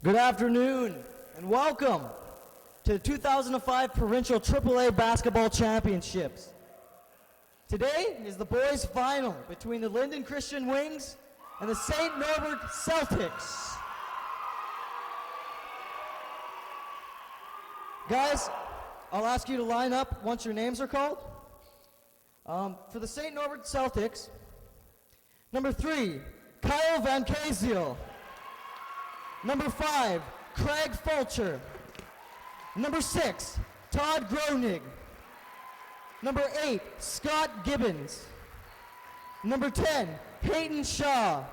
Good afternoon and welcome to the 2005 Provincial AAA Basketball Championships. Today is the boys' final between the Linden Christian Wings and the St. Norbert Celtics. Guys, I'll ask you to line up once your names are called. For the St. Norbert Celtics, number 3, Kyle Van Kaziel. Number 5, Craig Fulcher. Number 6, Todd Groening. Number 8, Scott Gibbons. Number 10, Hayden Shaw.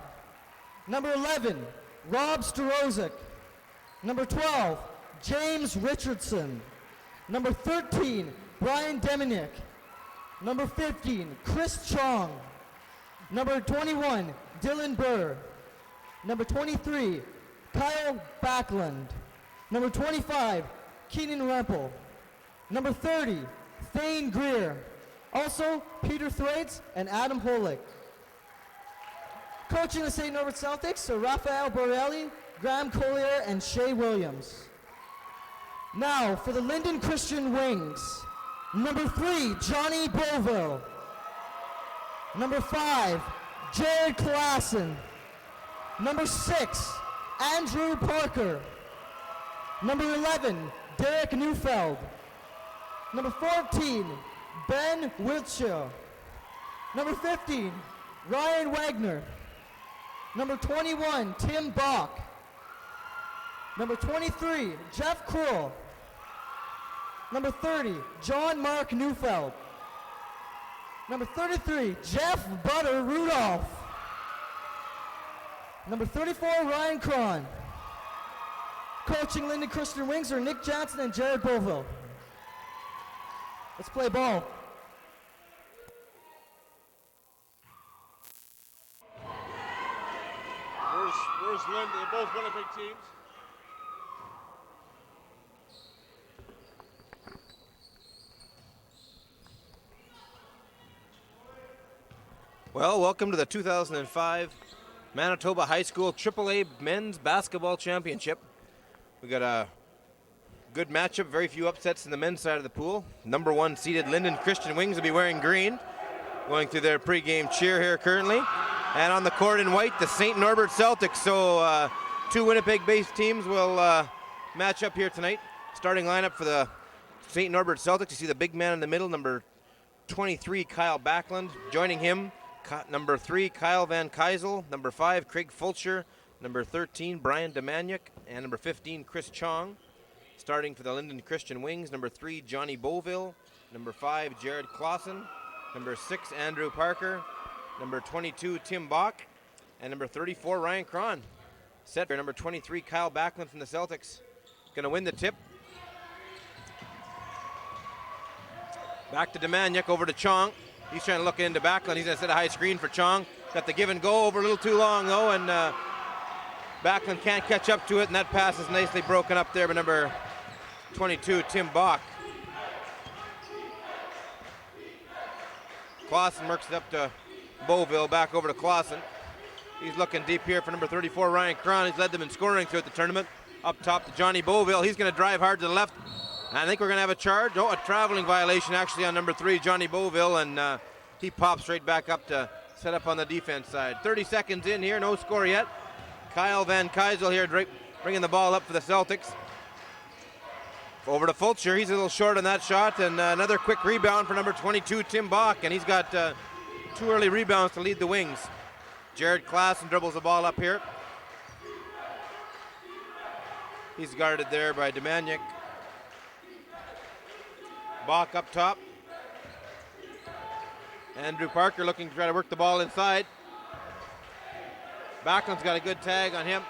Number 11, Rob Starozik. Number 12, James Richardson. Number 13, Brian Deminick. Number 15, Chris Chong. Number 21, Dylan Burr. Number 23, Kyle Backlund. Number 25, Keenan Rempel. Number 30, Thane Greer. Also, Peter Thwaites and Adam Holick. Coaching the St. Norbert Celtics are Rafael Borelli, Graham Collier, and Shea Williams. Now, for the Linden Christian Wings, number 3, Johnny Boville. Number 5, Jared Klassen. Number 6, Andrew Parker. Number 11, Derek Neufeld. Number 14, Ben Wiltshire. Number 15, Ryan Wagner. Number 21, Tim Bach. Number 23, Jeff Krull. Number 30, John Mark Neufeld. Number 33, Jeff Butter Rudolph. Number 34, Ryan Cron. Coaching Linden Christian Wings are Nick Johnson and Jared Boville. Let's play ball. Where's Linden? They're both Winnipeg teams. Well, welcome to the 2005 Manitoba High School AAA Men's Basketball Championship. We got a good matchup, very few upsets in the men's side of the pool. Number 1 seeded Linden Christian Wings will be wearing green, going through their pregame cheer here currently. And on the court in white, the St. Norbert Celtics. So 2 Winnipeg-based teams will match up here tonight. Starting lineup for the St. Norbert Celtics, you see the big man in the middle, number 23, Kyle Backlund. Joining him, number 3, Kyle Van Kaziel. Number 5, Craig Fulcher. Number 13, Brian Demaniuk. And number 15, Chris Chong. Starting for the Linden Christian Wings, number 3, Johnny Boville. Number 5, Jared Klassen. Number 6, Andrew Parker. Number 22, Tim Bach. And number 34, Ryan Cron. Set for number 23, Kyle Backlund from the Celtics. Going to win the tip. Back to Demaniuk, over to Chong. He's trying to look into Backlund. He's going to set a high screen for Chong. Got the give and go over a little too long, though, and Backlund can't catch up to it, and that pass is nicely broken up there by number 22, Tim Bach. Klassen works it up to Boville, back over to Klassen. He's looking deep here for number 34, Ryan Cron. He's led them in scoring throughout the tournament. Up top to Johnny Boville. He's going to drive hard to the left. I think we're going to have a charge. Oh, a traveling violation actually on number 3, Johnny Boville, and he pops right back up to set up on the defense side. 30 seconds in here, no score yet. Kyle Van Kaziel here bringing the ball up for the Celtics. Over to Fulcher. He's a little short on that shot, and another quick rebound for number 22, Tim Bach, and he's got 2 early rebounds to lead the Wings. Jared Klassen dribbles the ball up here. He's guarded there by Demaniuk. Bach up top. Andrew Parker looking to try to work the ball inside. Backlund's got a good tag on him.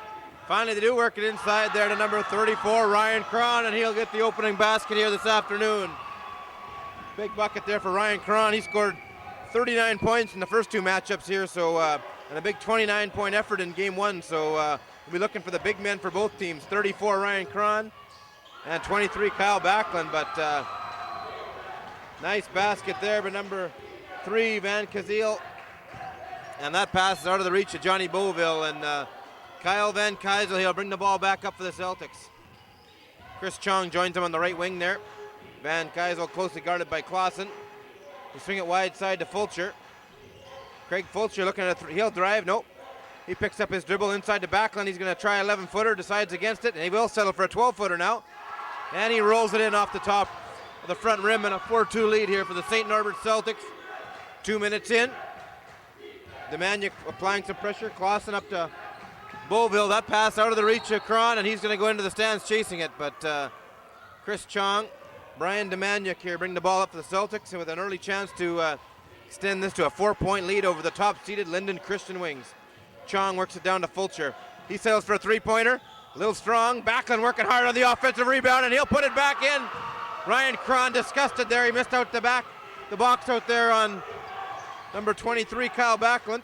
Finally, they do work it inside there to number 34, Ryan Cron, and he'll get the opening basket here this afternoon. Big bucket there for Ryan Cron. He scored 39 points in the first 2 matchups here, so and a big 29-point effort in game 1. So we'll be looking for the big men for both teams. 34, Ryan Cron, and 23, Kyle Backlund. But nice basket there by number 3, Van Kaziel. And that pass is out of the reach of Johnny Boville, and Kyle Van Keisel, he'll bring the ball back up for the Celtics. Chris Chong joins him on the right wing there. Van Keisel closely guarded by Clausen. He'll swing it wide side to Fulcher. Craig Fulcher looking at he'll drive, nope. He picks up his dribble inside the backline. He's going to try 11-footer, decides against it, and he will settle for a 12-footer now. And he rolls it in off the top of the front rim, and a 4-2 lead here for the St. Norbert Celtics. 2 minutes in. Demaniuk applying some pressure. Clausen up to Beauville. That pass out of the reach of Cron, and he's going to go into the stands chasing it. But Chris Chong, Brian Demaniuk here bring the ball up for the Celtics, and with an early chance to extend this to a 4-point lead over the top-seeded Linden Christian Wings. Chong works it down to Fulcher. He settles for a three-pointer. A little strong. Backlund working hard on the offensive rebound, and he'll put it back in. Ryan Cron disgusted there. He missed out the box out there on number 23, Kyle Backlund.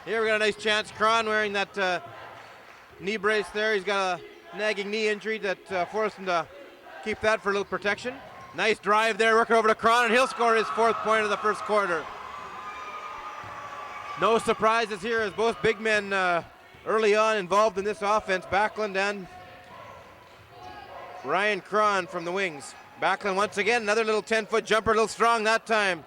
Here we got a nice chance. Cron wearing that knee brace there. He's got a nagging knee injury that forced him to keep that for a little protection. Nice drive there, working over to Cron, and he'll score his 4th point of the first quarter. No surprises here as both big men early on involved in this offense. Backlund and Ryan Cron from the wings. Backlund once again, another little 10-foot jumper, a little strong that time.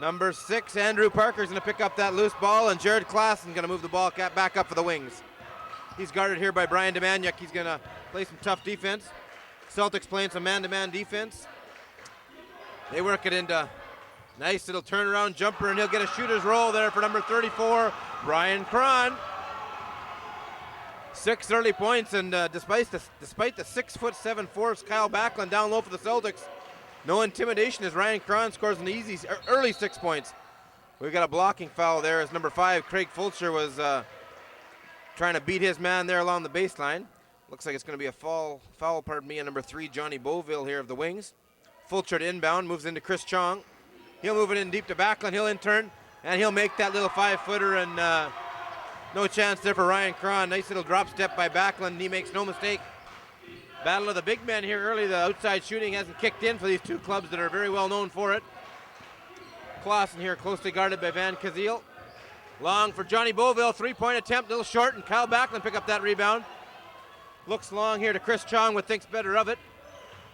Number 6, Andrew Parker's going to pick up that loose ball, and Jared Klassen going to move the ball back up for the wings. He's guarded here by Brian Demaniuk. He's going to play some tough defense. Celtics playing some man-to-man defense. They work it into nice little turnaround jumper, and he'll get a shooter's roll there for number 34, Brian Cron. 6 early points, and despite the 6'7" force, Kyle Backlund down low for the Celtics. No intimidation as Ryan Cron scores an easy early 6 points. We've got a blocking foul there as number 5, Craig Fulcher, was trying to beat his man there along the baseline. Looks like it's going to be a foul, on number 3, Johnny Beauville here of the wings. Fulcher to inbound, moves into Chris Chong. He'll move it in deep to Backlund. He'll in turn, and he'll make that little 5-footer, and no chance there for Ryan Cron. Nice little drop step by Backlund, and he makes no mistake. Battle of the big men here early. The outside shooting hasn't kicked in for these two clubs that are very well known for it. Clausen here closely guarded by Van Keziel. Long for Johnny Beauville, 3-point attempt, a little short, and Kyle Backlund pick up that rebound. Looks long here to Chris Chong, but thinks better of it.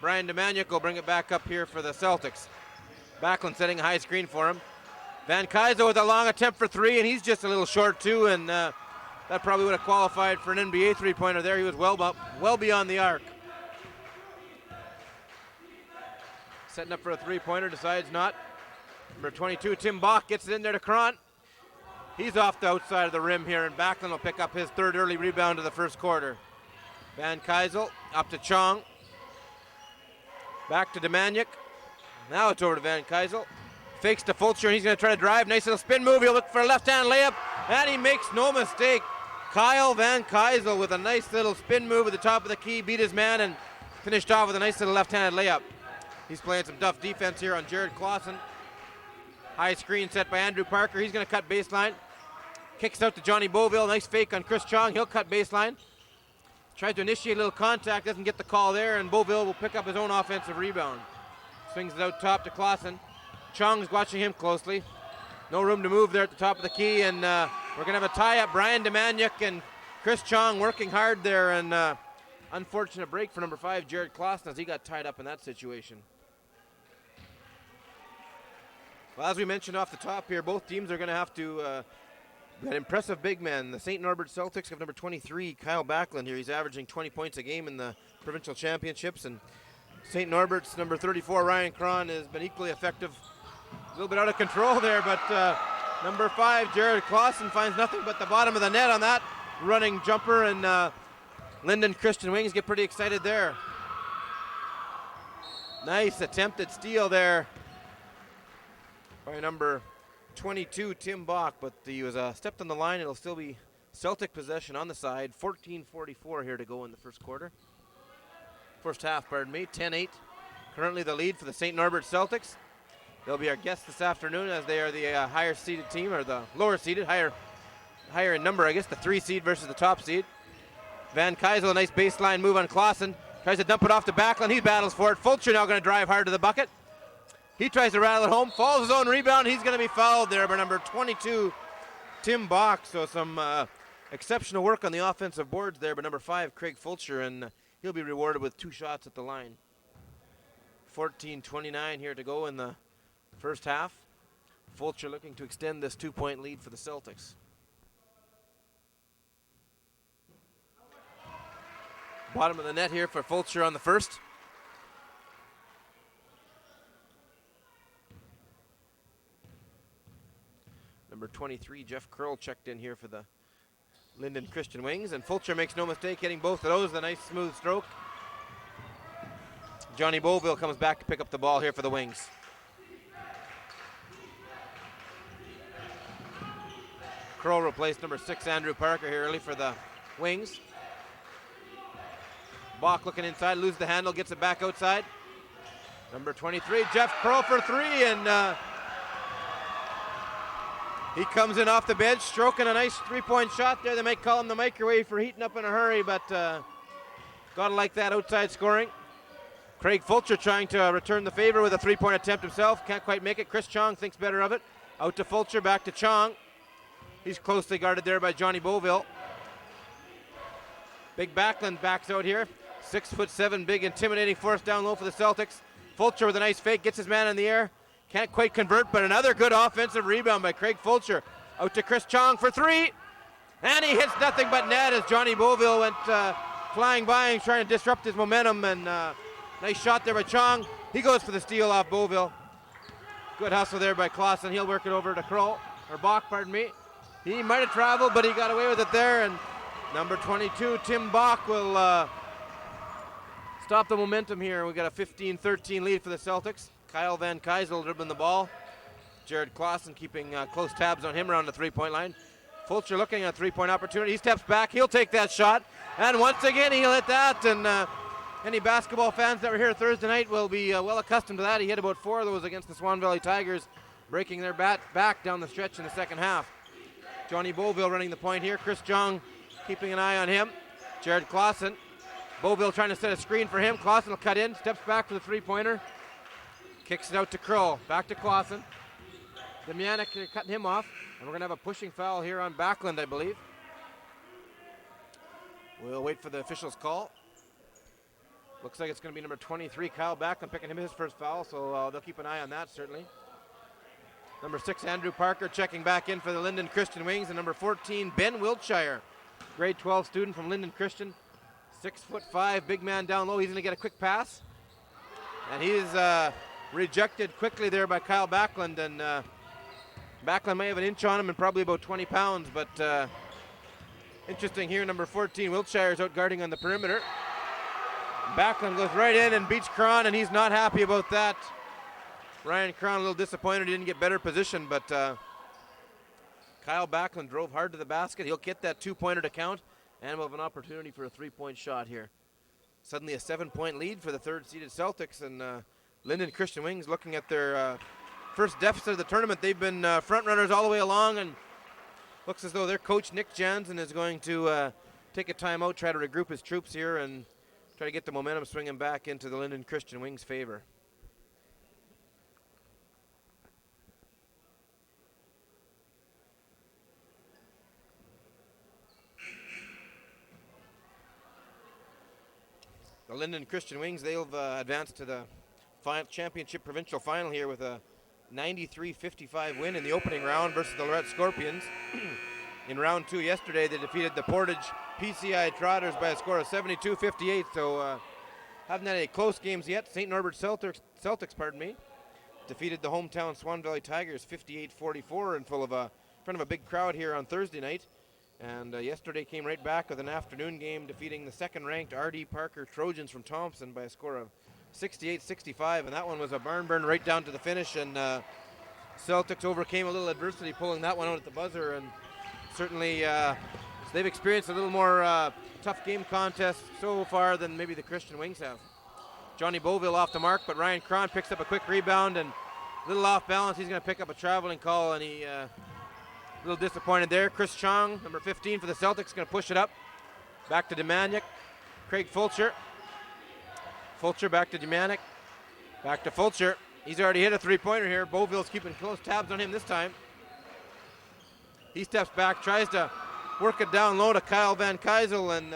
Brian Demaniuk will bring it back up here for the Celtics. Backlund setting a high screen for him. Van Keisel with a long attempt for 3, and he's just a little short too, and that probably would have qualified for an NBA 3-pointer there. He was well beyond the arc. Setting up for a 3-pointer, decides not. Number 22, Tim Bach, gets it in there to Cron. He's off the outside of the rim here, and Backlund will pick up his 3rd early rebound of the first quarter. Van Keisel up to Chong. Back to Demaniuk. Now it's over to Van Keisel. Fakes to Fulcher, and he's going to try to drive. Nice little spin move. He'll look for a left-hand layup, and he makes no mistake. Kyle Van Keisel with a nice little spin move at the top of the key, beat his man, and finished off with a nice little left-handed layup. He's playing some tough defense here on Jared Clausen. High screen set by Andrew Parker. He's going to cut baseline. Kicks out to Johnny Beauville. Nice fake on Chris Chong. He'll cut baseline. Tries to initiate a little contact. Doesn't get the call there, and Beauville will pick up his own offensive rebound. Swings it out top to Clausen. Chong's watching him closely. No room to move there at the top of the key, and we're going to have a tie-up. Brian Demaniuk and Chris Chong working hard there, and unfortunate break for number 5, Jared Clausen, as he got tied up in that situation. Well, as we mentioned off the top here, both teams are going to have to got impressive big men. The St. Norbert Celtics have number 23, Kyle Backlund here. He's averaging 20 points a game in the provincial championships, and St. Norbert's number 34, Ryan Cron, has been equally effective. A little bit out of control there, but number 5, Jared Clausen, finds nothing but the bottom of the net on that running jumper, and Linden Christian Wings get pretty excited there. Nice attempted steal there by number 22, Tim Bach, but he was stepped on the line. It'll still be Celtic possession on the side. 14:44 here to go in the first half, 10-8. Currently the lead for the St. Norbert Celtics. They'll be our guests this afternoon, as they are the higher seeded team, or the lower seeded, higher in number, I guess, the 3 seed versus the top seed. Van Keisel, a nice baseline move on Clausen. Tries to dump it off to Backlund. He battles for it. Fulcher now going to drive hard to the bucket. He tries to rattle it home, falls his own rebound. He's going to be fouled there by number 22, Tim Bach. So some exceptional work on the offensive boards there by number 5, Craig Fulcher, and he'll be rewarded with 2 shots at the line. 14:29 here to go in the first half. Fulcher looking to extend this 2-point lead for the Celtics. Bottom of the net here for Fulcher on the first. Number 23, Jeff Curl, checked in here for the Linden Christian Wings, and Fulcher makes no mistake hitting both of those. A nice smooth stroke. Johnny Beauville comes back to pick up the ball here for the Wings. Curl replaced number 6, Andrew Parker, here early for the Wings. Bach looking inside, loses the handle, gets it back outside. Number 23, Jeff Curl for 3, and he comes in off the bench, stroking a nice 3-point shot there. They might call him the microwave for heating up in a hurry, but gotta like that outside scoring. Craig Fulcher trying to return the favor with a 3-point attempt himself. Can't quite make it. Chris Chong thinks better of it. Out to Fulcher, back to Chong. He's closely guarded there by Johnny Beauville. Big Backlund backs out here. 6'7", big, intimidating force down low for the Celtics. Fulcher with a nice fake, gets his man in the air. Can't quite convert, but another good offensive rebound by Craig Fulcher. Out to Chris Chong for 3. And he hits nothing but net as Johnny Beauville went flying by and trying to disrupt his momentum. And nice shot there by Chong. He goes for the steal off Beauville. Good hustle there by Clausen. He'll work it over to Kroll, or Bach, pardon me. He might have traveled, but he got away with it there. And number 22, Tim Bach, will stop the momentum here. We got a 15-13 lead for the Celtics. Kyle Van Keisel dribbling the ball. Jared Clausen keeping close tabs on him around the 3-point line. Fulcher looking at a 3-point opportunity. He steps back. He'll take that shot. And once again, he'll hit that. And any basketball fans that were here Thursday night will be well accustomed to that. He hit about 4 of those against the Swan Valley Tigers, breaking their back down the stretch in the second half. Johnny Beauville running the point here. Chris Jung keeping an eye on him. Jared Clausen. Beauville trying to set a screen for him. Clausen will cut in, steps back for the 3-pointer. Kicks it out to Kroll. Back to Clausen. Demjanic cutting him off. And we're going to have a pushing foul here on Backlund, I believe. We'll wait for the official's call. Looks like it's going to be number 23, Kyle Backlund, picking him his first foul, so they'll keep an eye on that, certainly. Number 6, Andrew Parker, checking back in for the Linden Christian Wings. And number 14, Ben Wiltshire, grade 12 student from Linden Christian. 6'5", big man down low. He's going to get a quick pass. And he's rejected quickly there by Kyle Backlund. And Backlund may have an inch on him and probably about 20 pounds. But interesting here, number 14, Wiltshire is out guarding on the perimeter. Backlund goes right in and beats Cron, and he's not happy about that. Ryan Cron a little disappointed he didn't get better position, but Kyle Backlund drove hard to the basket. He'll get that 2-pointer to count, and we'll have an opportunity for a 3-point shot here. Suddenly a 7-point lead for the third-seeded Celtics, and Linden Christian Wings looking at their first deficit of the tournament. They've been front runners all the way along, and looks as though their coach Nick Jansen is going to take a timeout, try to regroup his troops here, and try to get the momentum swinging back into the Linden Christian Wings' favor. The Linden Christian Wings, they'll advance to the championship provincial final here with a 93-55 win in the opening round versus the Lorette Scorpions. In round 2 yesterday, they defeated the Portage PCI Trotters by a score of 72-58. So haven't had any close games yet. St. Norbert Celtics, defeated the hometown Swan Valley Tigers 58-44 in front of a big crowd here on Thursday night. And yesterday came right back with an afternoon game, defeating the second-ranked R.D. Parker Trojans from Thompson by a score of 68-65. And that one was a barn burn right down to the finish. And Celtics overcame a little adversity, pulling that one out at the buzzer. And certainly they've experienced a little more tough game contest so far than maybe the Christian Wings have. Johnny Beauville off the mark, but Ryan Cron picks up a quick rebound and a little off balance. He's going to pick up a traveling call, and he a little disappointed there. Chris Chong, number 15 for the Celtics, going to push it up. Back to Demanic. Craig Fulcher. Fulcher back to Demanic. Back to Fulcher. He's already hit a 3-pointer here. Beauville's keeping close tabs on him this time. He steps back, tries to work it down low to Kyle Van Keisel, and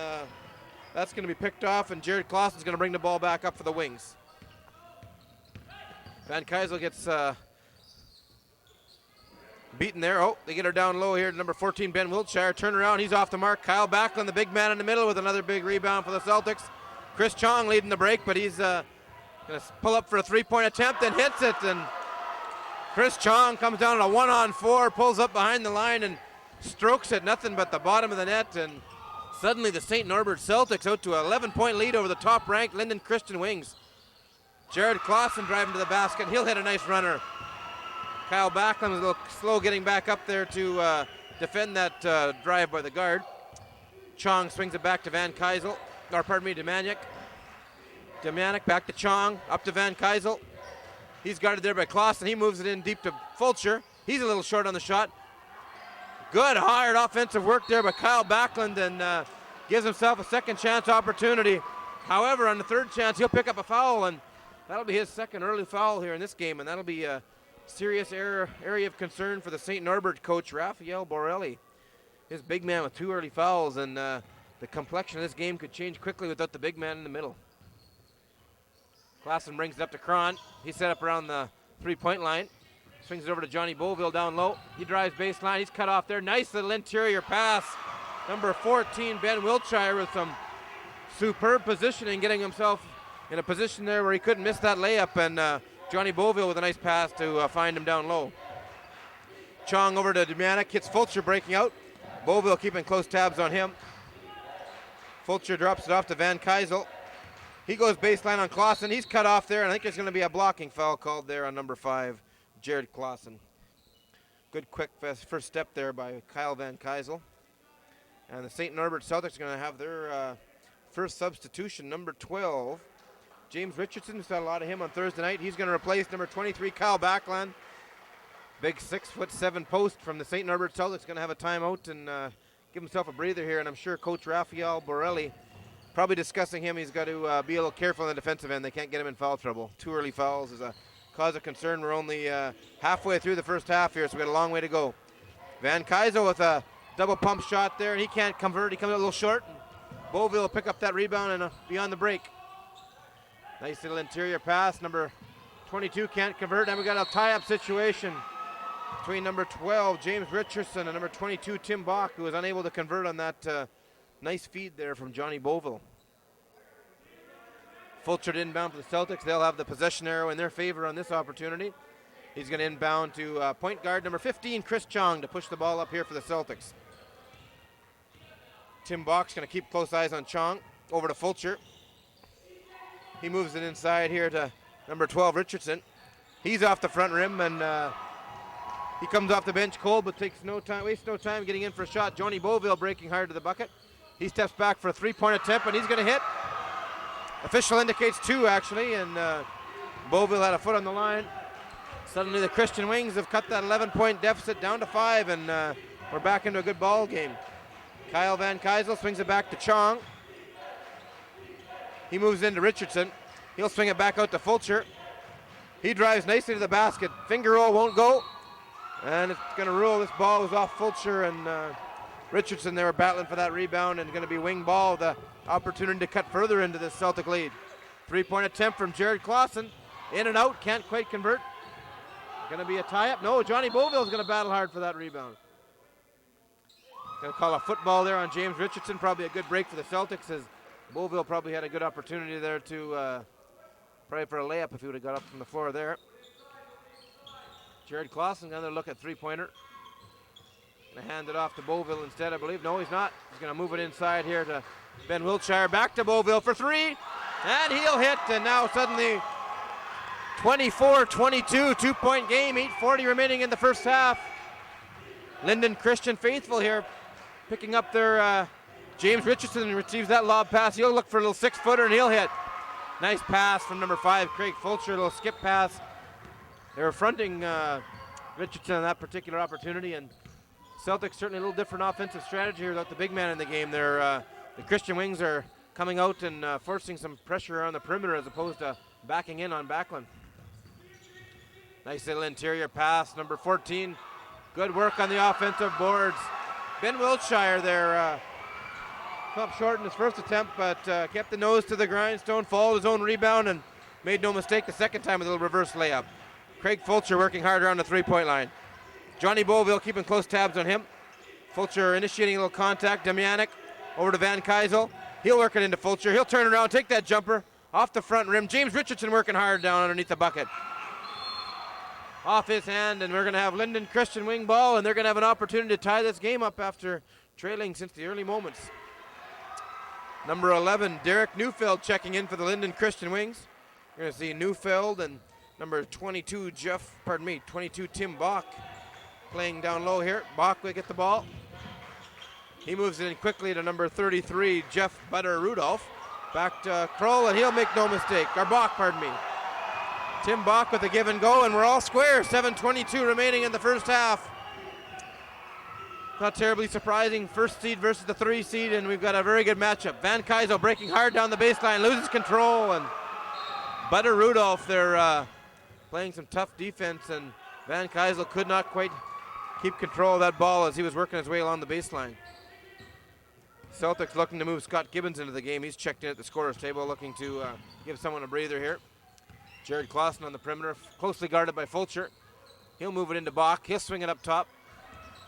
that's going to be picked off, and Jared Clausen's going to bring the ball back up for the Wings. Van Keisel gets beaten there. Oh, they get her down low here to number 14, Ben Wiltshire. Turn around, he's off the mark. Kyle Backlund, the big man in the middle, with another big rebound for the Celtics. Chris Chong leading the break, but he's going to pull up for a three-point attempt and hits it. And Chris Chong comes down on a 1-on-4, pulls up behind the line and strokes it, nothing but the bottom of the net. And suddenly the St. Norbert Celtics out to an 11-point lead over the top-ranked Linden Christian Wings. Jared Clausen driving to the basket. He'll hit a nice runner. Kyle Backlund was a little slow getting back up there to defend that drive by the guard. Chong swings it back to Van Keisel, or pardon me, Demanic. Demanic back to Chong, up to Van Keisel. He's guarded there by Clausen. He moves it in deep to Fulcher. He's a little short on the shot. Good hard offensive work there by Kyle Backlund, and gives himself a second chance opportunity. However, on the third chance, he'll pick up a foul, and that'll be his second early foul here in this game, and that'll be a serious area of concern for the St. Norbert coach, Raphael Borelli. His big man with 2 early fouls, and the complexion of this game could change quickly without the big man in the middle. Clausen brings it up to Cron. He's set up around the three-point line. Swings it over to Johnny Beauville down low. He drives baseline. He's cut off there. Nice little interior pass. Number 14, Ben Wiltshire, with some superb positioning, getting himself in a position there where he couldn't miss that layup, and Johnny Beauville with a nice pass to find him down low. Chong over to Demanic, hits Fulcher breaking out. Beauville keeping close tabs on him. Fulcher drops it off to Van Keisel. He goes baseline on Clausen. He's cut off there, and I think there's going to be a blocking foul called there on number 5, Jared Clausen. Good quick first step there by Kyle Van Keisel. And the St. Norbert Celtics are going to have their first substitution, number 12. James Richardson, saw a lot of him on Thursday night. He's going to replace number 23, Kyle Backlund. Big 6'7" post from the St. Norbert Celtics, going to have a timeout and give himself a breather here. And I'm sure Coach Raphael Borelli probably discussing him. He's got to be a little careful on the defensive end. They can't get him in foul trouble. 2 early fouls is a cause of concern. We're only halfway through the first half here, so we've got a long way to go. Van Keisel with a double pump shot there, and he can't convert. He comes out a little short. Beauville will pick up that rebound and beyond the break. Nice little interior pass. Number 22 can't convert, and we got a tie-up situation between number 12, James Richardson, and number 22, Tim Bach, who was unable to convert on that nice feed there from Johnny Beauville. Fulcher inbound for the Celtics. They'll have the possession arrow in their favor on this opportunity. He's going to inbound to point guard number 15, Chris Chong, to push the ball up here for the Celtics. Tim Bach's going to keep close eyes on Chong. Over to Fulcher. He moves it inside here to number 12, Richardson. He's off the front rim, and he comes off the bench cold, but wastes no time getting in for a shot. Johnny Beauville breaking hard to the bucket. He steps back for a three-point attempt, and he's going to hit. Official indicates 2, actually, and Beauville had a foot on the line. Suddenly the Christian Wings have cut that 11-point deficit down to 5, and we're back into a good ball game. Kyle Van Keisel swings it back to Chong. He moves into Richardson. He'll swing it back out to Fulcher. He drives nicely to the basket. Finger roll won't go. And it's going to rule. This ball was off Fulcher, and Richardson, they were battling for that rebound, and going to be wing ball. The opportunity to cut further into this Celtic lead. 3-point attempt from Jared Clausen. In and out, can't quite convert. Going to be a tie-up. No, Johnny Beauville's going to battle hard for that rebound. Going to call a football there on James Richardson. Probably a good break for the Celtics, as Beauville probably had a good opportunity there to probably for a layup if he would have got up from the floor there. Jared Clausen, another look at three-pointer. Going to hand it off to Beauville instead, I believe. No, he's not. He's going to move it inside here to Ben Wiltshire. Back to Beauville for 3. And he'll hit, and now suddenly 24-22, 2-point game, 8:40 remaining in the first half. Linden Christian faithful here, picking up their James Richardson receives that lob pass. He'll look for a little 6-footer, and he'll hit. Nice pass from number 5, Craig Fulcher, a little skip pass. They were fronting Richardson on that particular opportunity, and Celtics certainly a little different offensive strategy here without the big man in the game. The Christian Wings are coming out and forcing some pressure on the perimeter as opposed to backing in on Backlund. Nice little interior pass, number 14. Good work on the offensive boards. Ben Wiltshire there come up short in his first attempt, but kept the nose to the grindstone, followed his own rebound, and made no mistake the second time with a little reverse layup. Craig Fulcher working hard around the three-point line. Johnny Beauville keeping close tabs on him. Fulcher initiating a little contact. Demianic over to Van Keisel. He'll work it into Fulcher. He'll turn around, take that jumper off the front rim. James Richardson working hard down underneath the bucket. Off his hand, and we're going to have Linden Christian wing ball, and they're going to have an opportunity to tie this game up after trailing since the early moments. Number 11, Derek Neufeld checking in for the Linden Christian Wings. You're going to see Neufeld and number 22, 22, Tim Bach playing down low here. Bach will get the ball. He moves it in quickly to number 33, Jeff Butter Rudolph. Back to Kroll, and he'll make no mistake. Or Bach, pardon me. Tim Bach with a give and go, and we're all square. 7:22 remaining in the first half. Not terribly surprising. First seed versus the 3 seed, and we've got a very good matchup. Van Keisel breaking hard down the baseline, loses control, and Butter Rudolph, they're playing some tough defense, and Van Keisel could not quite keep control of that ball as he was working his way along the baseline. Celtics looking to move Scott Gibbons into the game. He's checked in at the scorer's table, looking to give someone a breather here. Jared Clausen on the perimeter, closely guarded by Fulcher. He'll move it into Bach. He'll swing it up top.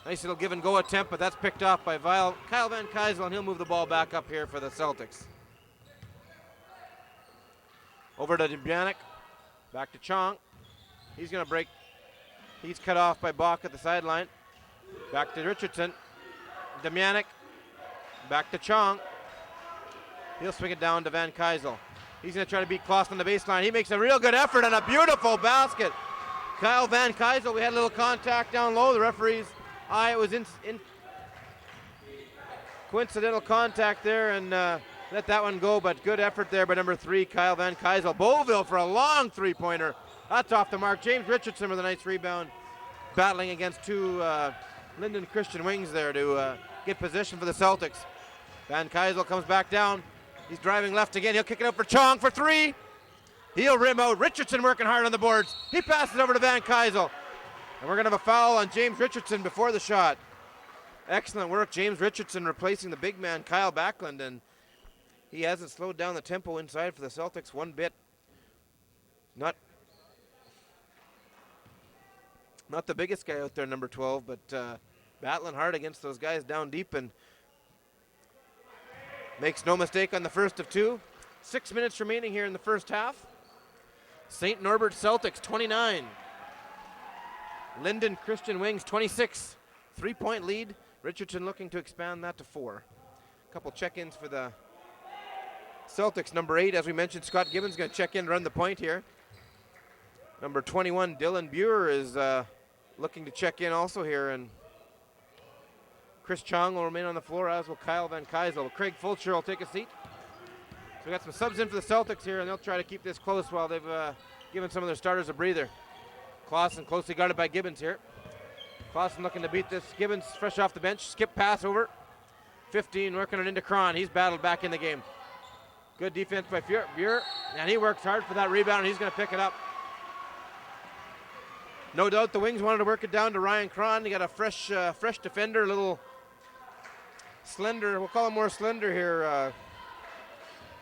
Nice little give and go attempt, but that's picked off by Kyle Van Keisel, and he'll move the ball back up here for the Celtics. Over to Dubjanic. Back to Chong. He's going to break. He's cut off by Bach at the sideline. Back to Richardson. Dubjanic. Back to Chong. He'll swing it down to Van Keisel. He's going to try to beat Clausen on the baseline. He makes a real good effort and a beautiful basket. Kyle Van Keisel, we had a little contact down low. The referee's eye, it was in coincidental contact there, and let that one go, but good effort there by number 3, Kyle Van Keisel. Beauville for a long three-pointer. That's off the mark. James Richardson with a nice rebound, battling against 2 Linden Christian wings there to get position for the Celtics. Van Keisel comes back down. He's driving left again. He'll kick it out for Chong for 3. He'll rim out. Richardson working hard on the boards. He passes over to Van Keisel. And we're going to have a foul on James Richardson before the shot. Excellent work. James Richardson replacing the big man, Kyle Backlund. And he hasn't slowed down the tempo inside for the Celtics one bit. Not the biggest guy out there, number 12, but battling hard against those guys down deep, and makes no mistake on the first of 2. 6 minutes remaining here in the first half. St. Norbert Celtics 29. Linden Christian Wings 26. 3-point lead. Richardson looking to expand that to 4. A couple check-ins for the Celtics. Number 8, as we mentioned, Scott Gibbons going to check in and run the point here. Number 21, Dylan Buer is looking to check in also here, and Chris Chong will remain on the floor, as will Kyle Van Keisel. Craig Fulcher will take a seat. So we got some subs in for the Celtics here, and they'll try to keep this close while they've given some of their starters a breather. Clausen closely guarded by Gibbons here. Clausen looking to beat this. Gibbons fresh off the bench. Skip pass over. 15 working it into Cron. He's battled back in the game. Good defense by Buer, and he works hard for that rebound, and he's going to pick it up. No doubt the Wings wanted to work it down to Ryan Cron. They got a fresh defender, a little slender. We'll call him more slender here.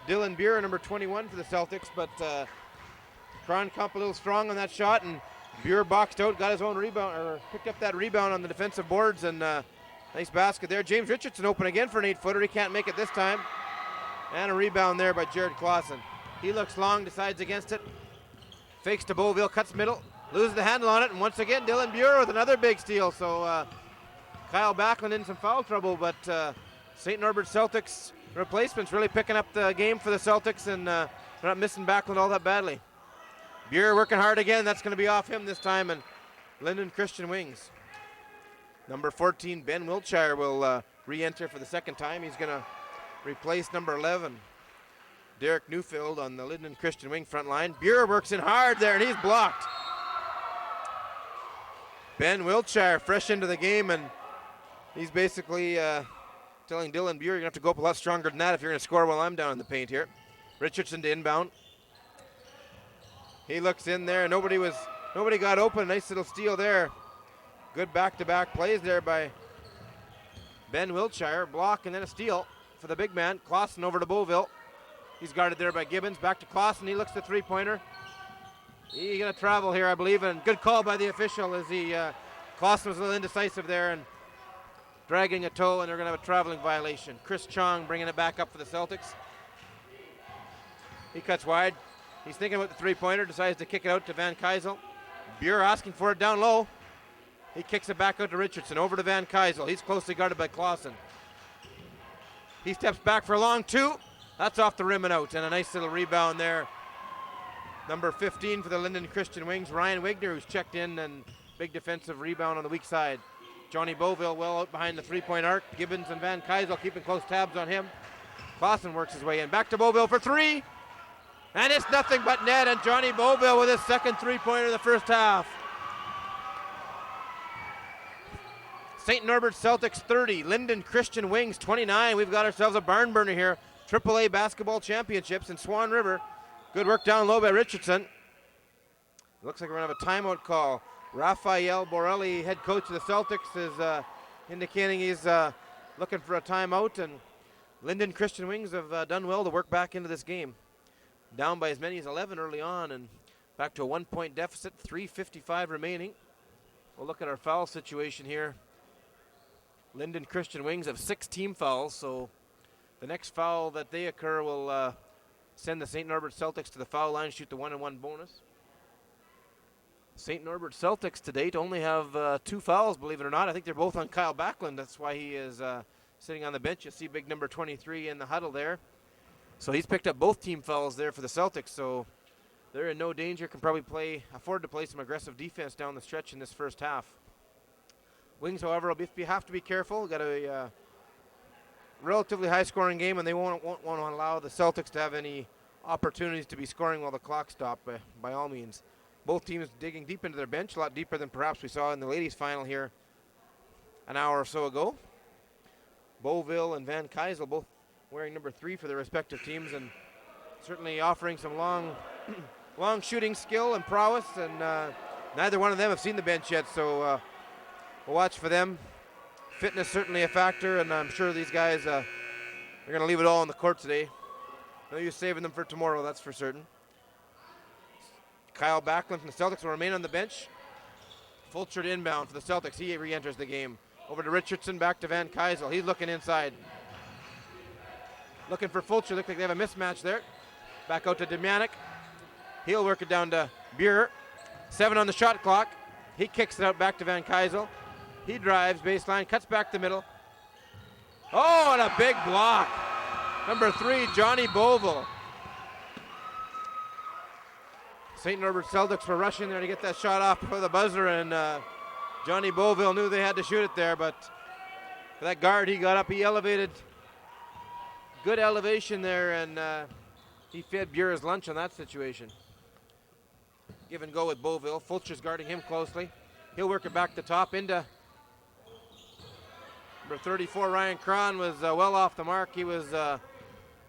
Dylan Buer, number 21 for the Celtics, but Cron come up a little strong on that shot, and Buer boxed out, got his own rebound, or picked up that rebound on the defensive boards, and nice basket there. James Richardson open again for an 8-footer. He can't make it this time. And a rebound there by Jared Clausen. He looks long, decides against it. Fakes to Beauville, cuts middle, loses the handle on it, and once again Dylan Buer with another big steal. So Kyle Backlund in some foul trouble, but St. Norbert Celtics replacements really picking up the game for the Celtics, and they're not missing Backlund all that badly. Buer working hard again. That's going to be off him this time, and Linden Christian Wings. Number 14, Ben Wiltshire, will re-enter for the second time. He's going to replace number 11, Derek Neufeld, on the Linden Christian Wing front line. Buer works in hard there, and he's blocked. Ben Wiltshire fresh into the game, and he's basically telling Dylan Buer, you're going to have to go up a lot stronger than that if you're going to score while I'm down in the paint here. Richardson to inbound. He looks in there. Nobody got open. Nice little steal there. Good back-to-back plays there by Ben Wiltshire, block and then a steal for the big man. Clausen over to Beauville. He's guarded there by Gibbons. Back to Clausen. He looks the three-pointer. He's going to travel here, I believe, and good call by the official as Clausen was a little indecisive there and dragging a toe, and they're going to have a traveling violation. Chris Chong bringing it back up for the Celtics. He cuts wide. He's thinking about the three-pointer, decides to kick it out to Van Keisel. Buer asking for it down low. He kicks it back out to Richardson, over to Van Keisel. He's closely guarded by Clausen. He steps back for a long two. That's off the rim and out, and a nice little rebound there. Number 15 for the Linden Christian Wings, Ryan Wigner, who's checked in, and big defensive rebound on the weak side. Johnny Beauville well out behind the three-point arc. Gibbons and Van Keisel keeping close tabs on him. Clausen works his way in. Back to Beauville for three. And it's nothing but net, and Johnny Beauville with his second three-pointer in the first half. St. Norbert Celtics 30, Linden Christian Wings 29. We've got ourselves a barn burner here. AAA basketball championships in Swan River. Good work down low by Richardson. Looks like we're going to have a timeout call. Rafael Borelli, head coach of the Celtics, is indicating he's looking for a timeout, and Linden Christian Wings have done well to work back into this game. Down by as many as 11 early on and back to a 1-point deficit, 3:55 remaining. We'll look at our foul situation here. Linden Christian Wings have 6 team fouls, so the next foul that they occur will send the St. Norbert Celtics to the foul line, shoot the 1-and-1 bonus. St. Norbert Celtics to date only have 2 fouls, believe it or not. I think they're both on Kyle Backlund. That's why he is sitting on the bench. You see big number 23 in the huddle there. So he's picked up both team fouls there for the Celtics, so they're in no danger, can probably afford to play some aggressive defense down the stretch in this first half. Wings, however, will have to be careful. Got a relatively high-scoring game, and they won't want to allow the Celtics to have any opportunities to be scoring while the clock stopped, by all means. Both teams digging deep into their bench, a lot deeper than perhaps we saw in the ladies' final here an hour or so ago. Beauville and Van Keisel both wearing number 3 for their respective teams, and certainly offering some long shooting skill and prowess, and neither one of them have seen the bench yet, so we'll watch for them. Fitness certainly a factor, and I'm sure these guys are going to leave it all on the court today. No use saving them for tomorrow, that's for certain. Kyle Backlund from the Celtics will remain on the bench. Fulcher to inbound for the Celtics. He re-enters the game. Over to Richardson, back to Van Keisel. He's looking inside. Looking for Fulcher. Looks like they have a mismatch there. Back out to Demianic. He'll work it down to Buer. 7 on the shot clock. He kicks it out back to Van Keisel. He drives baseline, cuts back the middle. Oh, and a big block. Number 3, Johnny Beauville. St. Norbert Celtics were rushing there to get that shot off before the buzzer, and Johnny Beauville knew they had to shoot it there, but for that guard, he got up, he elevated. Good elevation there, and he fed Buer's lunch on that situation. Give and go with Beauville. Fulcher's guarding him closely. He'll work it back to top into number 34, Ryan Cron was well off the mark. He was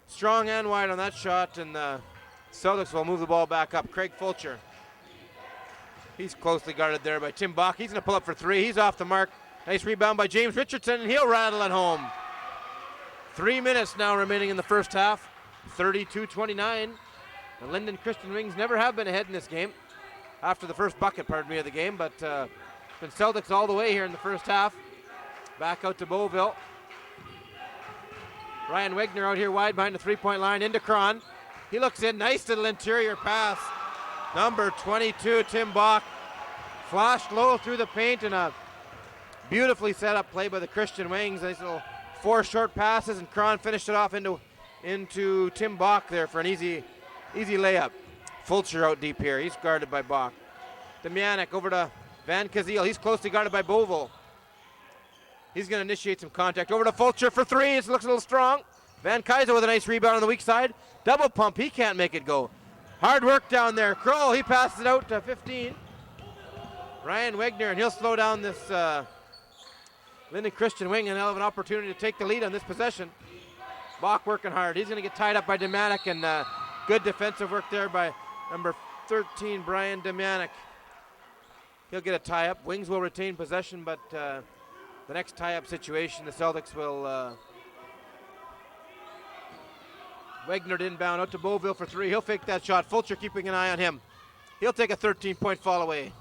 strong and wide on that shot, and Celtics will move the ball back up. Craig Fulcher. He's closely guarded there by Tim Bach. He's going to pull up for 3. He's off the mark. Nice rebound by James Richardson, and he'll rattle it home. 3 minutes now remaining in the first half. 32-29. The Linden Christian Wings never have been ahead in this game. After the first bucket, of the game, but been Celtics all the way here in the first half. Back out to Beauville. Ryan Wigner out here wide behind the three-point line into Cron. He looks in, nice little interior pass. Number 22, Tim Bach, flashed low through the paint, and a beautifully set up play by the Christian Wings. Nice little 4 short passes, and Cron finished it off into Tim Bach there for an easy layup. Fulcher out deep here. He's guarded by Bach. Demianic over to Van Keisel. He's closely guarded by Beauville. He's going to initiate some contact. Over to Fulcher for 3. It looks a little strong. Van Keisel with a nice rebound on the weak side. Double pump. He can't make it go. Hard work down there. Kroll, he passes it out to 15. Ryan Wigner, and he'll slow down this Linden Christian Wing, and they'll have an opportunity to take the lead on this possession. Bach working hard. He's going to get tied up by Demianic, and good defensive work there by number 13, Brian Demianic. He'll get a tie-up. Wings will retain possession, but the next tie-up situation, the Celtics will Wagner inbound out to Beauville for three. He'll fake that shot. Fulcher keeping an eye on him. He'll take a 13-foot fall away,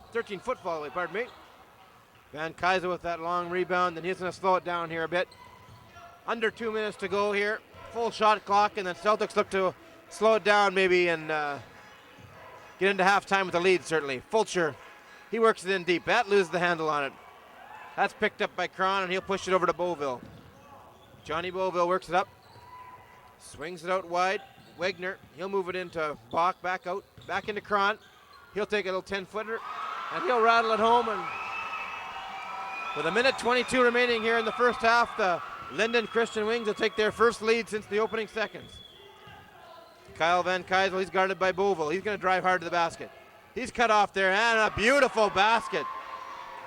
pardon me. Van Kaiser with that long rebound, and he's going to slow it down here a bit. Under 2 minutes to go here. Full shot clock, and then Celtics look to slow it down maybe and get into halftime with a lead, certainly. Fulcher, he works it in deep. That loses the handle on it. That's picked up by Cron, and he'll push it over to Beauville. Johnny Beauville works it up. Swings it out wide. Wagner, he'll move it into Bach, back out, back into Cron. He'll take a little 10-footer, and he'll rattle it home. And with a minute 22 remaining here in the first half, the Linden Christian Wings will take their first lead since the opening seconds. Kyle Van Kysel, he's guarded by Beauville. He's going to drive hard to the basket. He's cut off there, and a beautiful basket.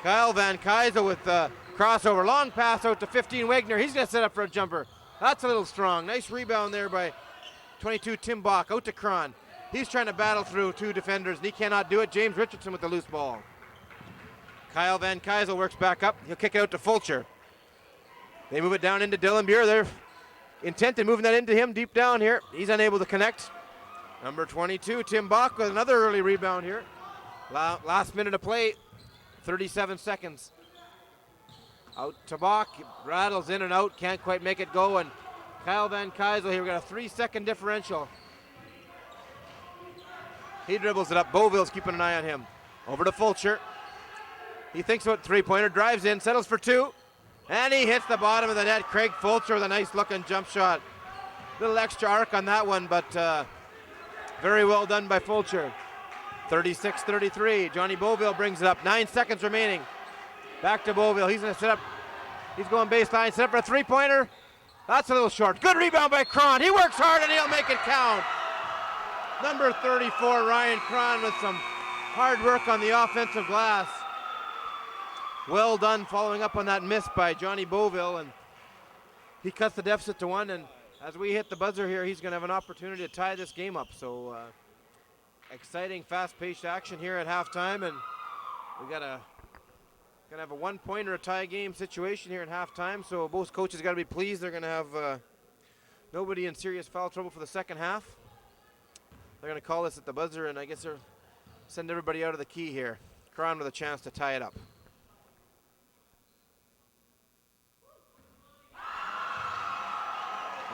Kyle Van Kysel with the crossover. Long pass out to 15 Wagner. He's going to set up for a jumper. That's a little strong. Nice rebound there by 22 Tim Bach. Out to Cron. He's trying to battle through two defenders, and he cannot do it. James Richardson with the loose ball. Kyle Van Kysel works back up. He'll kick it out to Fulcher. They move it down into Dylan Buer. They're intent in moving that into him deep down here. He's unable to connect. Number 22, Tim Bach with another early rebound here. Last minute of play, 37 seconds. Out to Bach, rattles in and out, can't quite make it go, and Kyle Van Kysel here, we got a 3-second differential. He dribbles it up, Beauville's keeping an eye on him. Over to Fulcher. He thinks about three-pointer, drives in, settles for two, and he hits the bottom of the net. Craig Fulcher with a nice looking jump shot. Little extra arc on that one, but very well done by Fulcher. 36-33, Johnny Beauville brings it up, 9 seconds remaining. Back to Beauville, he's gonna set up, he's going baseline, set up for a three-pointer. That's a little short. Good rebound by Cron. He works hard and he'll make it count. Number 34, Ryan Cron with some hard work on the offensive glass. Well done following up on that miss by Johnny Beauville, and he cuts the deficit to one, and as we hit the buzzer here, he's gonna have an opportunity to tie this game up. So exciting, fast-paced action here at halftime, and we gonna have a one-pointer, a tie game situation here at halftime. So both coaches got to be pleased. They're gonna have nobody in serious foul trouble for the second half. They're gonna call this at the buzzer, and I guess they're send everybody out of the key here. Cron with a chance to tie it up.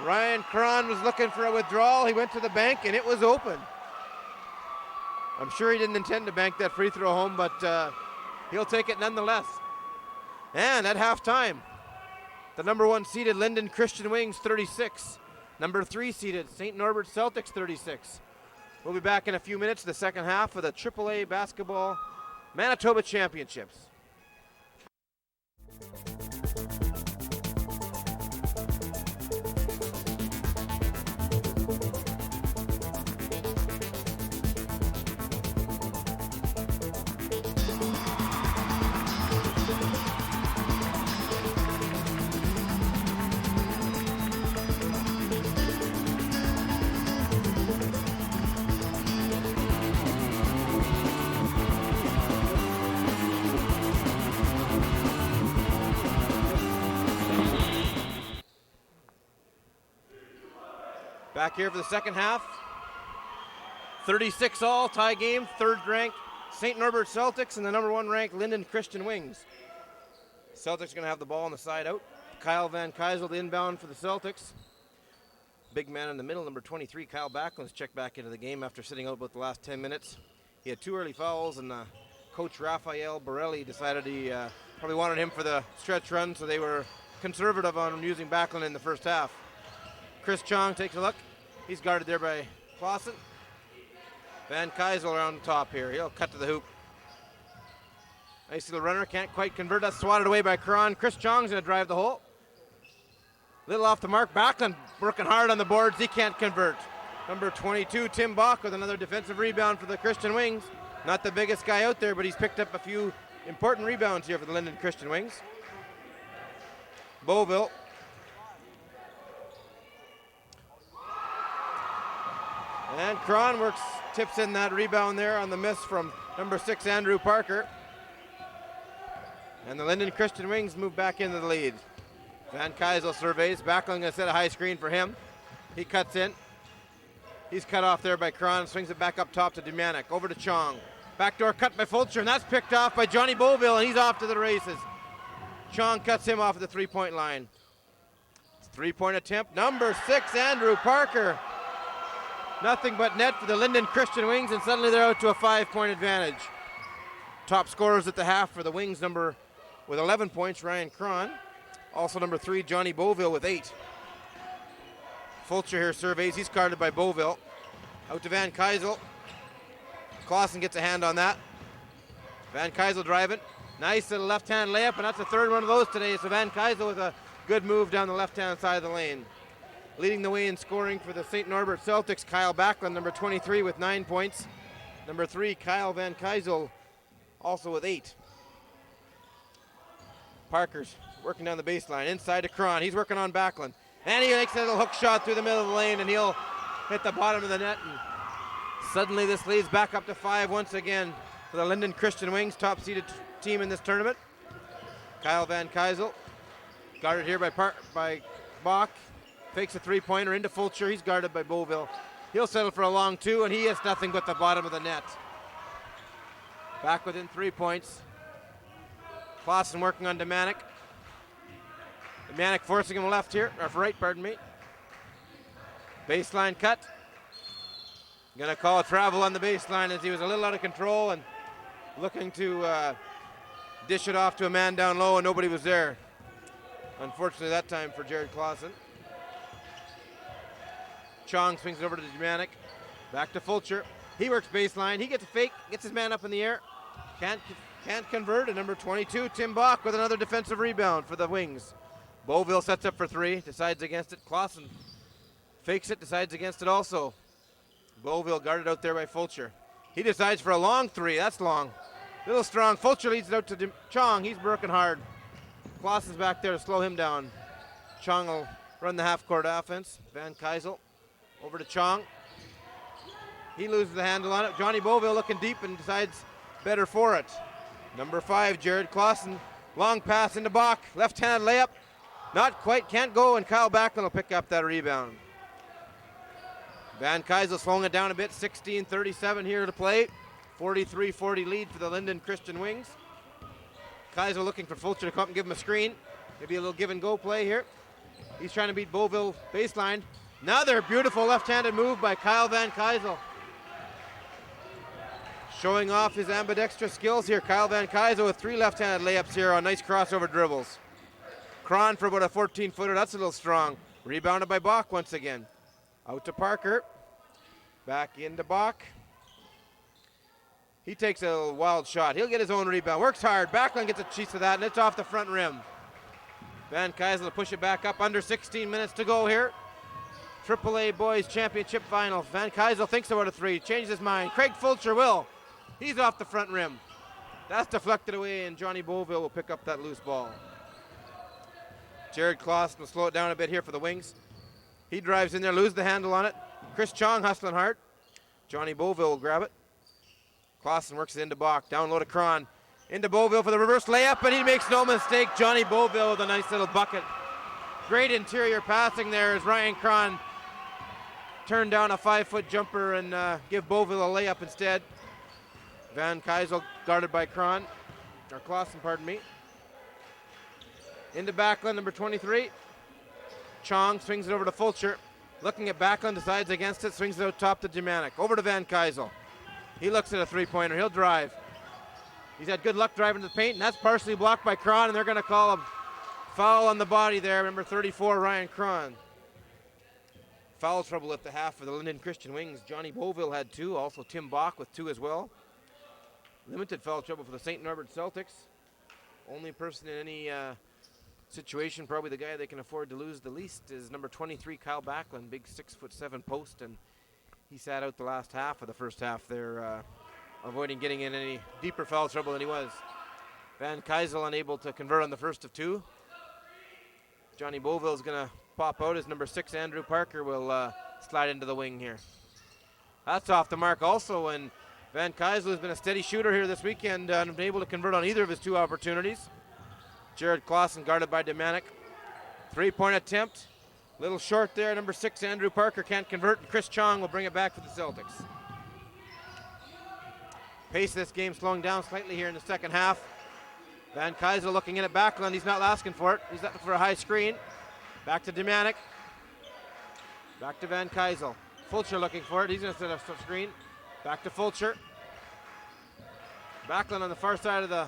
Ryan Cron was looking for a withdrawal. He went to the bank, and it was open. I'm sure he didn't intend to bank that free throw home, but he'll take it nonetheless. And at halftime, the number 1 seeded Linden Christian Wings 36. Number 3 seeded St. Norbert Celtics 36. We'll be back in a few minutes, the second half of the AAA Basketball Manitoba Championships. Back here for the second half. 36 all, tie game, third ranked St. Norbert Celtics and the number 1 ranked Linden Christian Wings. Celtics going to have the ball on the side out. Kyle Van Kysel inbound for the Celtics. Big man in the middle, number 23, Kyle Backlund's checked back into the game after sitting out about the last 10 minutes. He had 2 early fouls, and Coach Raphael Borelli decided he probably wanted him for the stretch run, so they were conservative on using Backlund in the first half. Chris Chong takes a look. He's guarded there by Clausen. Van Kysel around the top here. He'll cut to the hoop. Nice little runner, can't quite convert. That's swatted away by Cron. Chris Chong's gonna drive the hole. Little off the mark. Backlund working hard on the boards. He can't convert. Number 22, Tim Bach with another defensive rebound for the Christian Wings. Not the biggest guy out there, but he's picked up a few important rebounds here for the Linden Christian Wings. Beauville. And Cron tips in that rebound there on the miss from number 6, Andrew Parker. And the Linden Christian Wings move back into the lead. Van Keisel surveys. Backlund going to set a high screen for him. He cuts in. He's cut off there by Cron. Swings it back up top to Dumanik. Over to Chong. Backdoor cut by Fulcher, and that's picked off by Johnny Beauville, and he's off to the races. Chong cuts him off at the three-point line. Three-point attempt, number 6, Andrew Parker. Nothing but net for the Linden Christian Wings, and suddenly they're out to a 5-point advantage. Top scorers at the half for the Wings, with 11 points, Ryan Cron. Also number 3, Johnny Beauville with 8. Fulcher here surveys, he's guarded by Beauville. Out to Van Keisel. Clausen gets a hand on that. Van Keisel driving. Nice little left-hand layup, and that's the third one of those today. So Van Keisel with a good move down the left-hand side of the lane. Leading the way in scoring for the St. Norbert Celtics, Kyle Backlund, number 23 with 9 points. Number 3, Kyle Van Keisel, also with 8. Parker's working down the baseline, inside to Cron. He's working on Backlund. And he makes a little hook shot through the middle of the lane, and he'll hit the bottom of the net. And suddenly this leads back up to 5 once again for the Linden Christian Wings, top seeded team in this tournament. Kyle Van Keisel, guarded here by Bach. Fakes a three-pointer into Fulcher. He's guarded by Beauville. He'll settle for a long 2, and he hits nothing but the bottom of the net. Back within 3 points. Clausen working on Dumanik. Dumanik forcing him left here, or right, pardon me. Baseline cut. Gonna call a travel on the baseline as he was a little out of control and looking to dish it off to a man down low, and nobody was there. Unfortunately that time for Jared Clausen. Chong swings it over to Dumanik. Back to Fulcher. He works baseline. He gets a fake, gets his man up in the air. Can't convert. And number 22, Tim Bach, with another defensive rebound for the Wings. Beauville sets up for 3, decides against it. Clausen fakes it, decides against it also. Beauville guarded out there by Fulcher. He decides for a long 3. That's long. A little strong. Fulcher leads it out to Chong. He's working hard. Clausen's back there to slow him down. Chong will run the half-court offense. Van Keisel over to Chong. He loses the handle on it. Johnny Beauville looking deep and decides better for it. Number 5, Jared Clausen. Long pass into Bach. Left-hand layup. Not quite, can't go, and Kyle Backlund will pick up that rebound. Van Keisel slowing it down a bit. 16:37 here to play. 43-40 lead for the Linden Christian Wings. Keisel looking for Fulcher to come up and give him a screen. Maybe a little give and go play here. He's trying to beat Beauville baseline. Another beautiful left-handed move by Kyle Van Keisel. Showing off his ambidextrous skills here. Kyle Van Keisel with 3 left-handed layups here on nice crossover dribbles. Cron for about a 14-footer. That's a little strong. Rebounded by Bach once again. Out to Parker. Back into Bach. He takes a wild shot. He'll get his own rebound. Works hard. Backlund gets a piece of that, and it's off the front rim. Van Keisel to push it back up. Under 16 minutes to go here. AAA Boys Championship Final. Van Keisel thinks about a 3. Changes his mind. Craig Fulcher will. He's off the front rim. That's deflected away, and Johnny Beauville will pick up that loose ball. Jared Clausen will slow it down a bit here for the Wings. He drives in there, loses the handle on it. Chris Chong hustling hard. Johnny Beauville will grab it. Clausen works it into Bach. Down low to Cron. Into Beauville for the reverse layup, and he makes no mistake. Johnny Beauville with a nice little bucket. Great interior passing there as Ryan Cron turned down a 5-foot jumper and give Beauville a layup instead. Van Keisel guarded by Cron, or Clausen, pardon me. Into Backlund, number 23. Chong swings it over to Fulcher. Looking at Backlund, decides against it, swings it out top to Dumanik. Over to Van Keisel. He looks at a 3-pointer. He'll drive. He's had good luck driving to the paint, and that's partially blocked by Cron, and they're going to call a foul on the body there. Number 34, Ryan Cron. Foul trouble at the half for the Linden Christian Wings. Johnny Beauville had 2, also Tim Bach with 2 as well. Limited foul trouble for the St. Norbert Celtics. Only person in any situation, probably the guy they can afford to lose the least, is number 23, Kyle Backlund, big 6'7" post, and he sat out the last half of the first half there, avoiding getting in any deeper foul trouble than he was. Van Keisel unable to convert on the first of 2. Johnny Beauville is going to pop out as number 6, Andrew Parker, will slide into the wing here. That's off the mark also, and Van Keisel has been a steady shooter here this weekend, unable to convert on either of his 2 opportunities. Jared Clausen guarded by Demanik. 3-point attempt. Little short there. Number 6, Andrew Parker can't convert. And Chris Chong will bring it back for the Celtics. Pace of this game slowing down slightly here in the second half. Van Keisel looking in at Backlund. He's not asking for it. He's looking for a high screen. Back to Demanik. Back to Van Keisel. Fulcher looking for it. He's going to set up a screen. Back to Fulcher. Backlund on the far side of the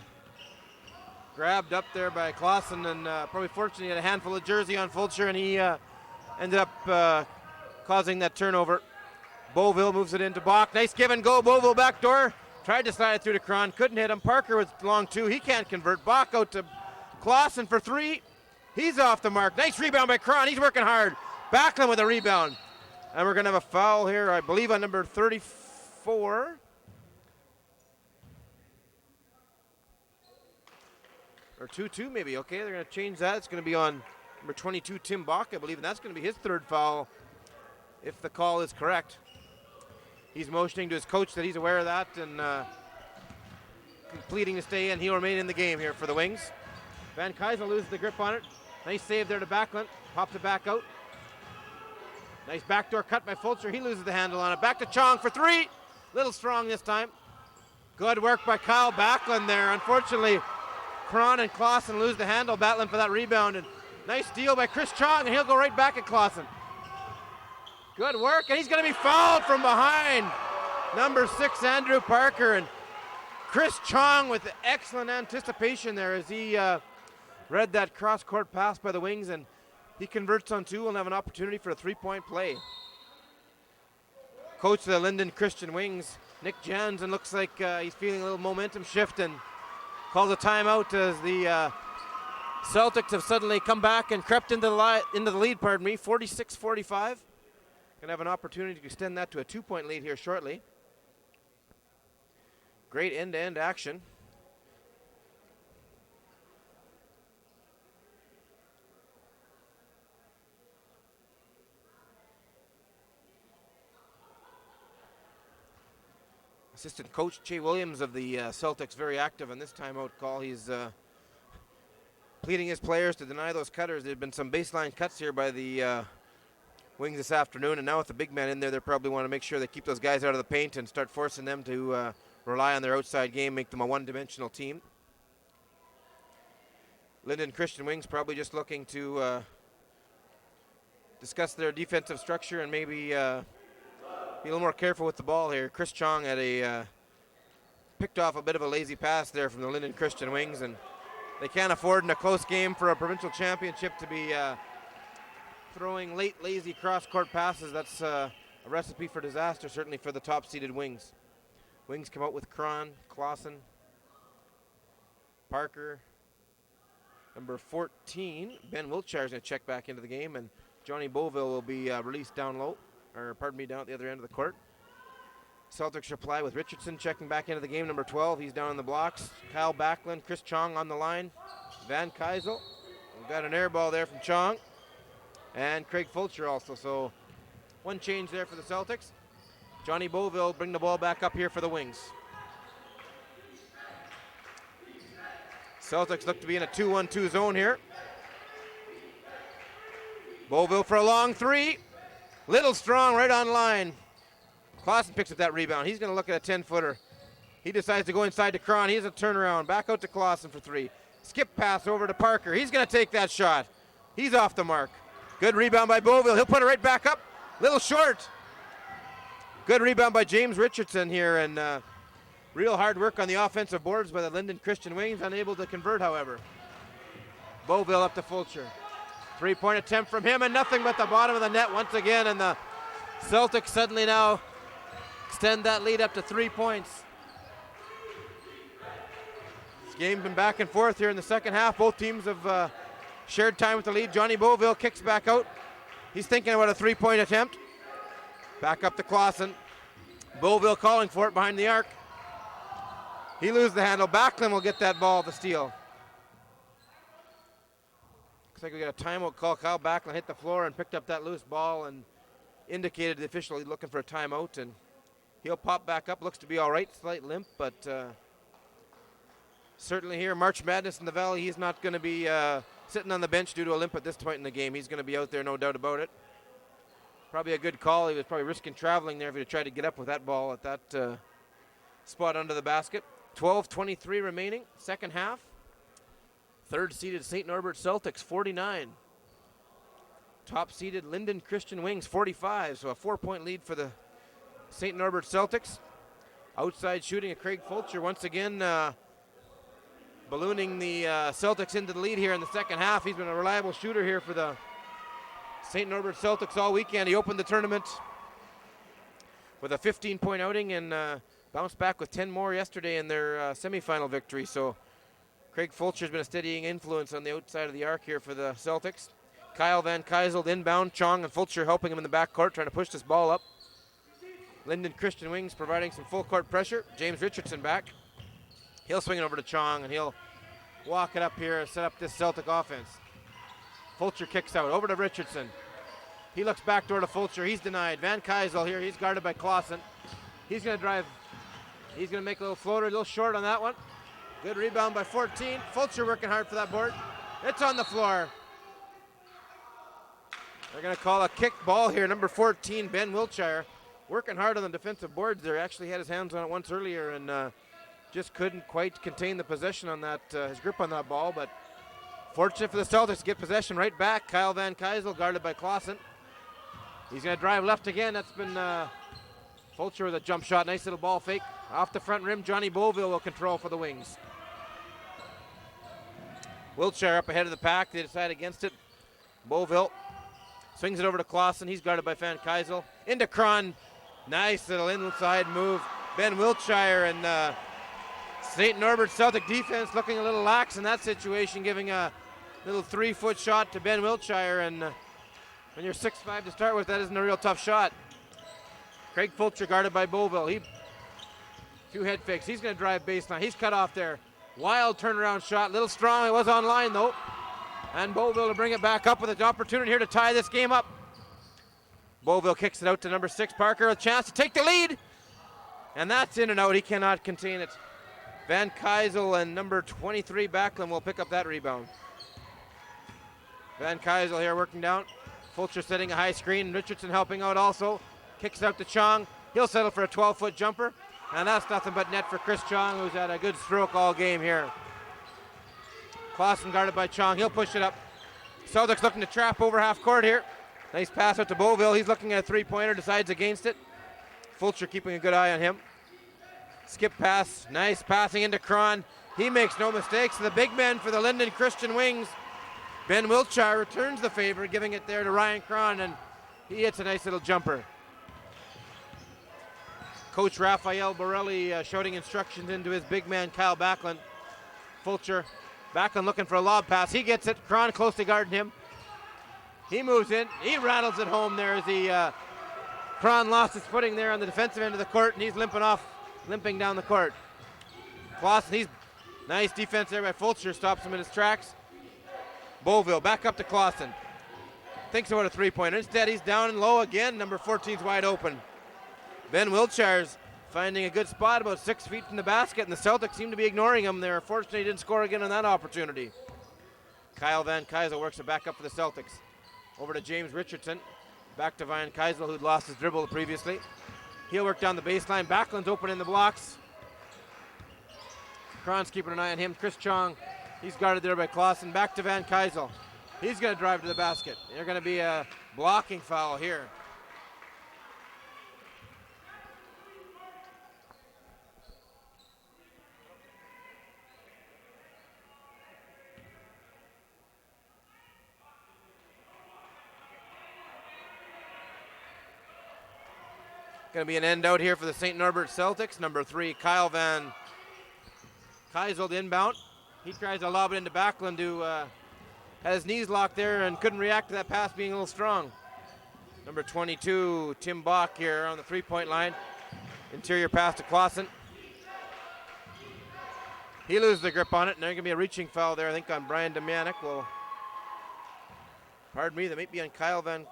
grabbed up there by Clausen, and probably fortunately he had a handful of jersey on Fulcher, and he ended up causing that turnover. Beauville moves it into Bach. Nice give and go. Beauville backdoor. Tried to slide it through to Cron. Couldn't hit him. Parker was long too. He can't convert. Bach out to Clausen for 3. He's off the mark. Nice rebound by Cron. He's working hard. Backlund with a rebound. And we're going to have a foul here, I believe, on number 34. Or 2-2 maybe. Okay, they're going to change that. It's going to be on number 22, Tim Bach, I believe, and that's going to be his 3rd foul if the call is correct. He's motioning to his coach that he's aware of that and completing to stay in. He'll remain in the game here for the Wings. Van Keisel loses the grip on it. Nice save there to Backlund. Pops it back out. Nice backdoor cut by Fulcher. He loses the handle on it. Back to Chong for 3. Little strong this time. Good work by Kyle Backlund there. Unfortunately, Cron and Clausen lose the handle. Battling for that rebound. And nice steal by Chris Chong, and he'll go right back at Clausen. Good work, and he's going to be fouled from behind. Number 6, Andrew Parker, and Chris Chong with excellent anticipation there as he read that cross-court pass by the Wings, and he converts on 2 and have an opportunity for a 3-point play. Coach of the Linden Christian Wings, Nick Jansen, looks like he's feeling a little momentum shift and calls a timeout as the Celtics have suddenly come back and crept into the lead, 46-45. Gonna have an opportunity to extend that to a 2-point lead here shortly. Great end-to-end action. Assistant coach Jay Williams of the Celtics very active on this timeout call. He's pleading his players to deny those cutters. There have been some baseline cuts here by the Wings this afternoon, and now with the big man in there, they probably want to make sure they keep those guys out of the paint and start forcing them to rely on their outside game, make them a one-dimensional team. Linden Christian Wings probably just looking to discuss their defensive structure and maybe be a little more careful with the ball here. Chris Chong had picked off a bit of a lazy pass there from the Linden Christian Wings, and they can't afford in a close game for a provincial championship to be throwing late, lazy cross-court passes. That's a recipe for disaster, certainly for the top-seeded Wings. Wings come out with Cron, Clausen, Parker, number 14. Ben Wiltshire is going to check back into the game, and Johnny Beauville will be released down low, or pardon me, down at the other end of the court. Celtics reply with Richardson checking back into the game, number 12. He's down in the blocks. Kyle Backlund, Chris Chong on the line. Van Keisel. We've got an air ball there from Chong. And Craig Fulcher also. So one change there for the Celtics. Johnny Beauville bring the ball back up here for the Wings. Celtics look to be in a 2-1-2 zone here. Beauville for a long 3. Little strong right on line. Clausen picks up that rebound. He's going to look at a 10-footer. He decides to go inside to Cron. He has a turnaround. Back out to Clausen for 3. Skip pass over to Parker. He's going to take that shot. He's off the mark. Good rebound by Beauville. He'll put it right back up. Little short. Good rebound by James Richardson here, and real hard work on the offensive boards by the Linden Christian Wings. Unable to convert, however. Beauville up to Fulcher. 3-point attempt from him, and nothing but the bottom of the net once again, and the Celtics suddenly now extend that lead up to 3 points. This game's been back and forth here in the second half. Both teams have shared time with the lead. Johnny Beauville kicks back out. He's thinking about a 3-point attempt. Back up to Clausen. Beauville calling for it behind the arc. He loses the handle. Backlund will get that ball to steal. Looks like we got a timeout call. Kyle Backlund hit the floor and picked up that loose ball and indicated the official he's looking for a timeout, and he'll pop back up. Looks to be all right. Slight limp, but Certainly here, March Madness in the Valley, he's not going to be sitting on the bench due to a limp at this point in the game. He's going to be out there, no doubt about it. Probably a good call. He was probably risking traveling there if he tried to get up with that ball at that spot under the basket. 12:23 remaining, second half. Third-seeded St. Norbert Celtics, 49. Top-seeded Linden Christian Wings, 45. So a 4-point lead for the St. Norbert Celtics. Outside shooting of Craig Fulcher once again ballooning the Celtics into the lead here in the second half. He's been a reliable shooter here for the St. Norbert Celtics all weekend. He opened the tournament with a 15-point outing and bounced back with 10 more yesterday in their semifinal victory. So Craig Fulcher's been a steadying influence on the outside of the arc here for the Celtics. Kyle Van Keisel inbound, Chong and Fulcher helping him in the backcourt, trying to push this ball up. Linden Christian Wings providing some full court pressure. James Richardson back. He'll swing it over to Chong and he'll walk it up here and set up this Celtic offense. Fulcher kicks out, over to Richardson. He looks backdoor to Fulcher, he's denied. Van Keisel here, he's guarded by Clausen. He's gonna drive, he's gonna make a little floater, a little short on that one. Good rebound by 14. Fulcher working hard for that board. It's on the floor. They're gonna call a kick ball here, number 14, Ben Wiltshire. Working hard on the defensive boards there. Actually had his hands on it once earlier and just couldn't quite contain the possession on that, his grip on that ball, but fortunate for the Celtics to get possession right back. Kyle Van Keisel guarded by Clausen. He's gonna drive left again. That's been Fulcher with a jump shot. Nice little ball fake. Off the front rim, Johnny Beauville will control for the Wings. Wiltshire up ahead of the pack. They decide against it. Beauville swings it over to Clausen. He's guarded by Van Keisel. Into Cron. Nice little inside move. Ben Wiltshire and St. Norbert Celtic defense looking a little lax in that situation, giving a little 3-foot shot to Ben Wiltshire. And when you're 6'5" to start with, that isn't a real tough shot. Craig Fulcher guarded by Beauville. Few head fakes. He's going to drive baseline. He's cut off there. Wild turnaround shot. Little strong. It was on line, though. And Beauville to bring it back up with an opportunity here to tie this game up. Beauville kicks it out to number 6, Parker. A chance to take the lead. And that's in and out. He cannot contain it. Van Keisel and number 23, Backlund, will pick up that rebound. Van Keisel here working down. Fulcher setting a high screen. Richardson helping out also. Kicks it out to Chong. He'll settle for a 12-foot jumper. And that's nothing but net for Chris Chong, who's had a good stroke all game here. Clausen guarded by Chong. He'll push it up. Celtics looking to trap over half court here. Nice pass out to Beauville. He's looking at a three-pointer, decides against it. Fulcher keeping a good eye on him. Skip pass, nice passing into Cron. He makes no mistakes. The big man for the Linden Christian Wings. Ben Wiltshire returns the favor, giving it there to Ryan Cron, and he hits a nice little jumper. Coach Raphael Borelli shouting instructions into his big man, Kyle Backlund. Fulcher, Backlund looking for a lob pass. He gets it. Cron closely guarding him. He moves in. He rattles it home there as he Cron lost his footing there on the defensive end of the court, and he's limping down the court. Clausen, he's nice defense there by Fulcher, stops him in his tracks. Beauville back up to Clausen. Thinks about a three-pointer. Instead, he's down and low again. Number 14's wide open. Ben Wiltshire's finding a good spot about 6 feet from the basket, and the Celtics seem to be ignoring him there. Fortunately, he didn't score again on that opportunity. Kyle Van Keisel works it back up for the Celtics. Over to James Richardson. Back to Van Keisel, who'd lost his dribble previously. He'll work down the baseline. Backlund's open in the blocks. Cron's keeping an eye on him. Chris Chong, he's guarded there by Clausen. Back to Van Keisel. He's going to drive to the basket. There's going to be a blocking foul here. Going to be an end out here for the St. Norbert Celtics. Number 3, Kyle Van Keisel inbound. He tries to lob it into Backlund, who had his knees locked there and couldn't react to that pass being a little strong. Number 22, Tim Bach here on the three-point line. Interior pass to Clausen. He loses the grip on it, and there's going to be a reaching foul there, I think, on Brian Demianic. Well, pardon me, that might be on Kyle Van...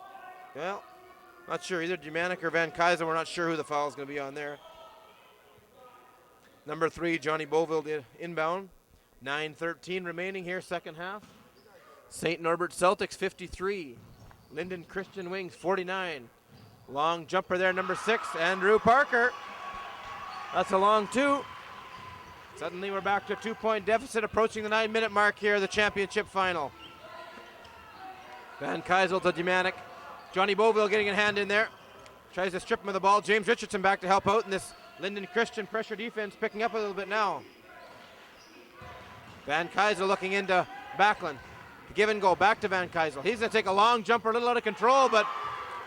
Well, not sure, either Demianic or Van Keisel. We're not sure who the foul is going to be on there. Number 3, Johnny Beauville inbound. 9:13 remaining here, second half. St. Norbert Celtics 53. Linden Christian Wings 49. Long jumper there, number 6, Andrew Parker. That's a long 2. Suddenly we're back to a 2-point deficit, approaching the 9-minute mark here, the championship final. Van Keisel to Demanik. Johnny Beauville getting a hand in there. Tries to strip him of the ball. James Richardson back to help out in this Linden Christian pressure defense, picking up a little bit now. Van Keisel looking into Backlund. Give and go, back to Van Keisel. He's going to take a long jumper, a little out of control, but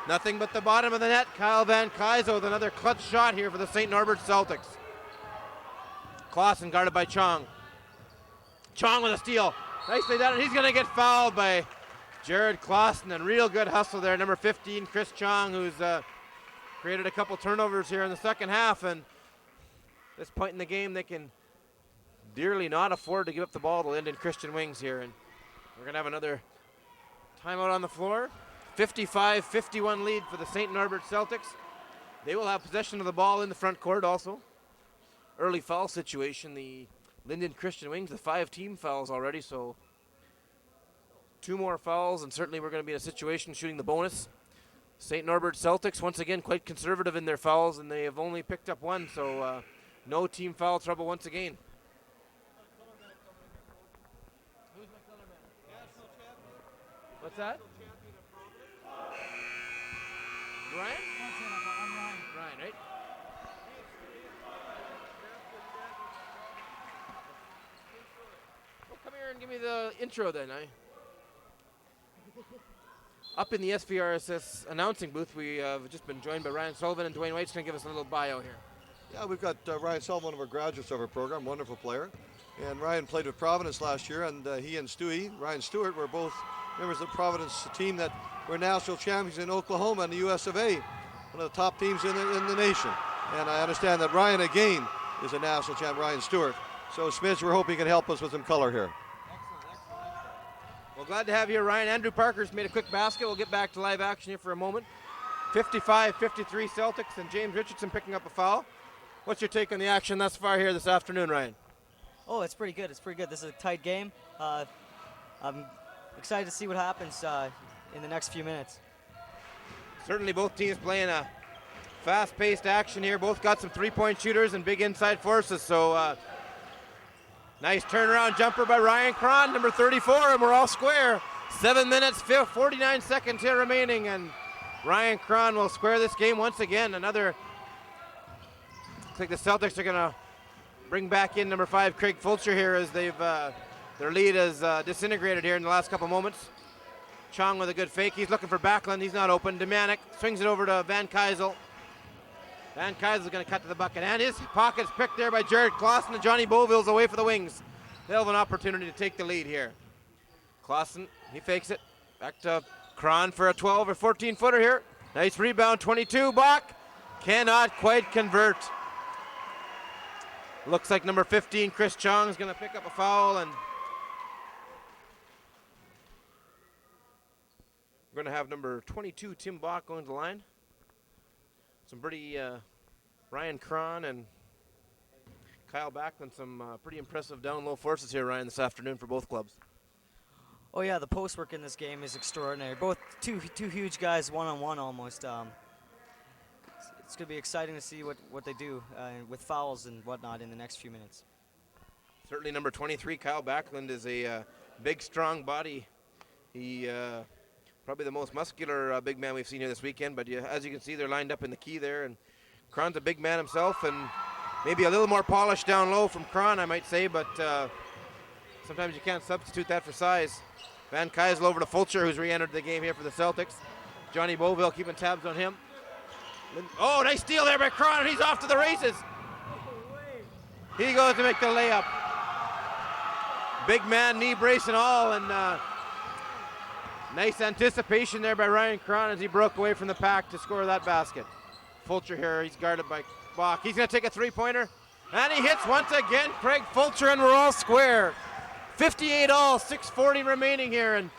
nothing but the bottom of the net. Kyle Van Keisel with another clutch shot here for the St. Norbert Celtics. Clausen guarded by Chong. Chong with a steal. Nicely done, and he's going to get fouled by Jared Clausen, and real good hustle there. Number 15, Chris Chong, who's created a couple turnovers here in the second half, and at this point in the game, they can dearly not afford to give up the ball to Linden Christian Wings here, and we're going to have another timeout on the floor. 55-51 lead for the St. Norbert Celtics. They will have possession of the ball in the front court also. Early foul situation, the Linden Christian Wings, the 5 team fouls already, so 2 more fouls, and certainly we're going to be in a situation shooting the bonus. St. Norbert Celtics, once again, quite conservative in their fouls, and they have only picked up 1, so no team foul trouble once again. What's that? Ryan? Ryan, right? Well, come here and give me the intro then. Up in the SVRSS announcing booth, we have just been joined by Ryan Sullivan, and Dwayne White's going to give us a little bio here. Yeah, we've got Ryan Sullivan, one of our graduates of our program, wonderful player. And Ryan played with Providence last year, and he and Ryan Stewart, were both members of the Providence team that were national champions in Oklahoma and the US of A, one of the top teams in the nation. And I understand that Ryan, again, is a national champ, Ryan Stewart. So, Smidge, we're hoping he can help us with some color here. Well, glad to have you here, Ryan. Andrew Parker's made a quick basket. We'll get back to live action here for a moment. 55-53 Celtics, and James Richardson picking up a foul. What's your take on the action thus far here this afternoon, Ryan? Oh, it's pretty good. It's pretty good. This is a tight game. I'm excited to see what happens in the next few minutes. Certainly both teams playing a fast-paced action here. Both got some three-point shooters and big inside forces, so nice turnaround jumper by Ryan Cron, number 34, and we're all square. 7 minutes, 49 seconds here remaining, and Ryan Cron will square this game once again. Looks like the Celtics are going to bring back in number 5, Craig Fulcher here, as they've their lead has disintegrated here in the last couple moments. Chong with a good fake. He's looking for Backlund. He's not open. Demanik swings it over to Van Keisel. Van Keisel's going to cut to the bucket, and his pocket's picked there by Jared Clausen, and Johnny Beauville's away for the Wings. They'll have an opportunity to take the lead here. Clausen, he fakes it. Back to Cron for a 12 or 14 footer here. Nice rebound, 22. Bach cannot quite convert. Looks like number 15, Chris Chong, is going to pick up a foul, and we're going to have number 22, Tim Bach, going to the line. Some pretty, Ryan Cron and Kyle Backlund, some pretty impressive down-low forces here, Ryan, this afternoon for both clubs. Oh yeah, the post work in this game is extraordinary. Both two huge guys, one-on-one almost. It's going to be exciting to see what they do with fouls and whatnot in the next few minutes. Certainly number 23, Kyle Backlund, is a big, strong body. He probably the most muscular big man we've seen here this weekend, but as you can see, they're lined up in the key there, and Cron's a big man himself, and maybe a little more polished down low from Cron, I might say, but sometimes you can't substitute that for size. Van Keisel over to Fulcher, who's re-entered the game here for the Celtics. Johnny Beauville keeping tabs on him. Oh, nice steal there by Cron, and he's off to the races. He goes to make the layup. Big man, knee brace and all, and nice anticipation there by Ryan Cron as he broke away from the pack to score that basket. Fulcher here, he's guarded by Bach. He's going to take a three-pointer, and he hits once again, Craig Fulcher, and we're all square. 58 all, 6:40 remaining here, and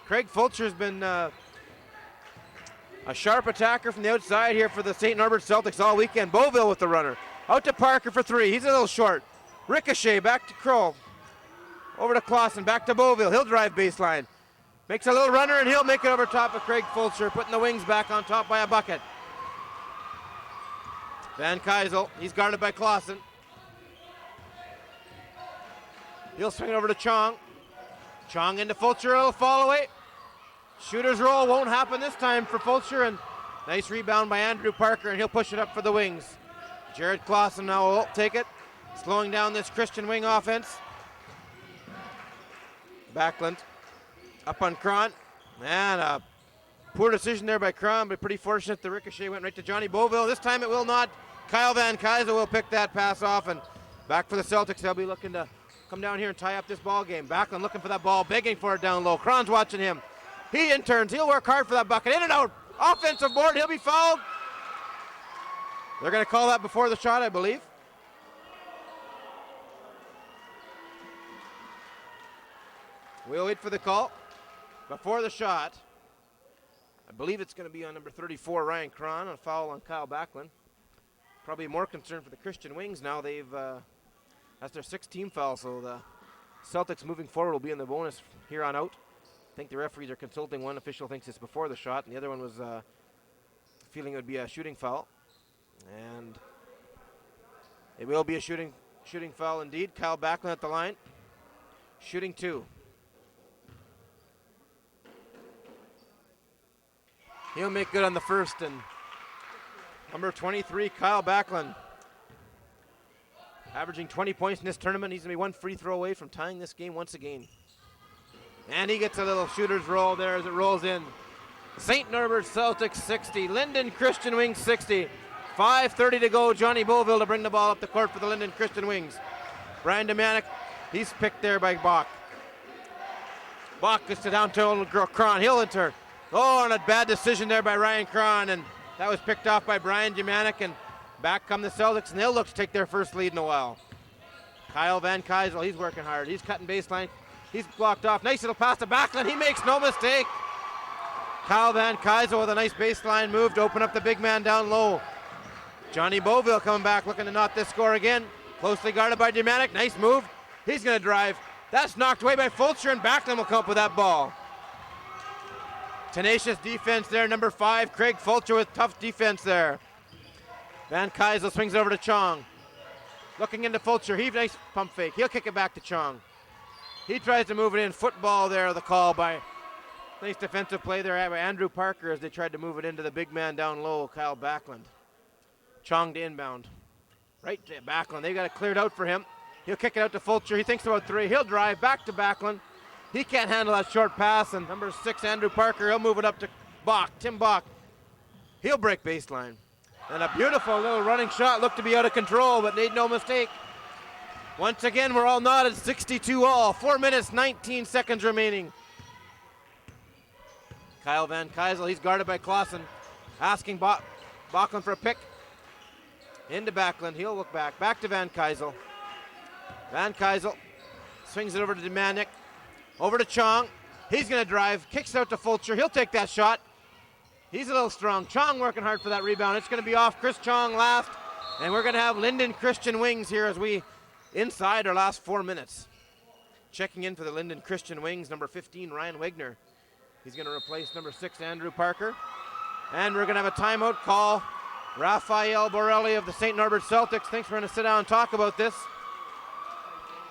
Craig Fulcher's been a sharp attacker from the outside here for the St. Norbert Celtics all weekend. Beauville with the runner. Out to Parker for 3. He's a little short. Ricochet back to Kroll. Over to Clausen, back to Beauville. He'll drive baseline. Makes a little runner, and he'll make it over top of Craig Fulcher, putting the Wings back on top by a bucket. Van Keisel, he's guarded by Clausen. He'll swing it over to Chong. Chong into Fulcher, a little fall away. Shooter's roll won't happen this time for Fulcher, and nice rebound by Andrew Parker, and he'll push it up for the Wings. Jared Clausen now will take it, slowing down this Christian Wing offense. Backlund up on Cron, and a poor decision there by Cron, but pretty fortunate the ricochet went right to Johnny Beauville. This time it will not. Kyle Van Keisel will pick that pass off, and back for the Celtics. They'll be looking to come down here and tie up this ball game. Backlund looking for that ball, begging for it down low. Cron's watching him. He in turns. He'll work hard for that bucket. In and out. Offensive board. He'll be fouled. They're going to call that before the shot, I believe. We'll wait for the call. Before the shot, I believe it's going to be on number 34, Ryan Cron, a foul on Kyle Backlund. Probably more concern for the Christian Wings now. That's their 6th team foul, so the Celtics moving forward will be in the bonus here on out. I think the referees are consulting. One official thinks it's before the shot, and the other one was feeling it would be a shooting foul. And it will be a shooting foul indeed. Kyle Backlund at the line. Shooting 2. He'll make good on the first, and number 23, Kyle Backlund, averaging 20 points in this tournament. He's going to be one free throw away from tying this game once again. And he gets a little shooter's roll there as it rolls in. St. Norbert Celtics 60, Linden Christian Wings 60. 5:30 to go. Johnny Beauville to bring the ball up the court for the Linden Christian Wings. Brian Domanic, he's picked there by Bach. Bach gets to down to Cron. He'll enter. Oh, and a bad decision there by Ryan Cron, and that was picked off by Brian Domanic, and back come the Celtics, and they'll look to take their first lead in a while. Kyle Van Keisel, he's working hard. He's cutting baseline. He's blocked off. Nice little pass to Backlund. He makes no mistake. Kyle Van Keisel with a nice baseline move to open up the big man down low. Johnny Beauville coming back looking to knot this score again. Closely guarded by Domanic. Nice move. He's going to drive. That's knocked away by Fulcher, and Backlund will come up with that ball. Tenacious defense there, number 5, Craig Fulcher with tough defense there. Van Keisel swings over to Chong. Looking into Fulcher, nice pump fake. He'll kick it back to Chong. He tries to move it in. Football there, the call by, nice defensive play there by Andrew Parker as they tried to move it into the big man down low, Kyle Backlund. Chong to inbound. Right to Backlund, they got it cleared out for him. He'll kick it out to Fulcher, he thinks about 3. He'll drive back to Backlund. He can't handle that short pass, and number 6, Andrew Parker, he'll move it up to Bach, Tim Bach. He'll break baseline. And a beautiful little running shot, looked to be out of control, but made no mistake. Once again, we're all knotted, 62 all, 4 minutes, 19 seconds remaining. Kyle Van Keisel, he's guarded by Clausen, asking Backlund for a pick. Into Backlund, he'll look back to Van Keisel. Van Keisel swings it over to Domanic. Over to Chong. He's going to drive. Kicks out to Fulcher. He'll take that shot. He's a little strong. Chong working hard for that rebound. It's going to be off Chris Chong last. And we're going to have Linden Christian Wings here as we inside our last 4 minutes. Checking in for the Linden Christian Wings, number 15, Ryan Wegner. He's going to replace number 6, Andrew Parker. And we're going to have a timeout call. Raphael Borelli of the St. Norbert Celtics thinks we're going to sit down and talk about this.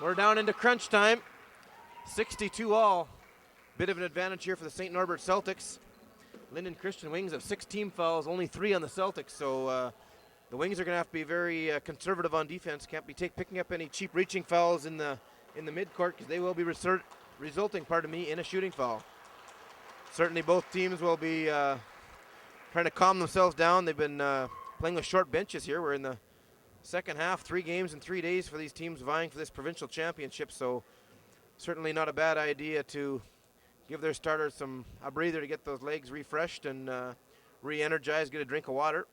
We're down into crunch time. 62 all. Bit of an advantage here for the St. Norbert Celtics. Linden Christian Wings have 6 team fouls, only 3 on the Celtics. So the Wings are going to have to be very conservative on defense. Can't be picking up any cheap reaching fouls in the midcourt because they will be resulting, in a shooting foul. Certainly both teams will be trying to calm themselves down. They've been playing with short benches here. We're in the second half, 3 games in 3 days for these teams vying for this provincial championship. So certainly not a bad idea to give their starters a breather to get those legs refreshed and re-energized, get a drink of water.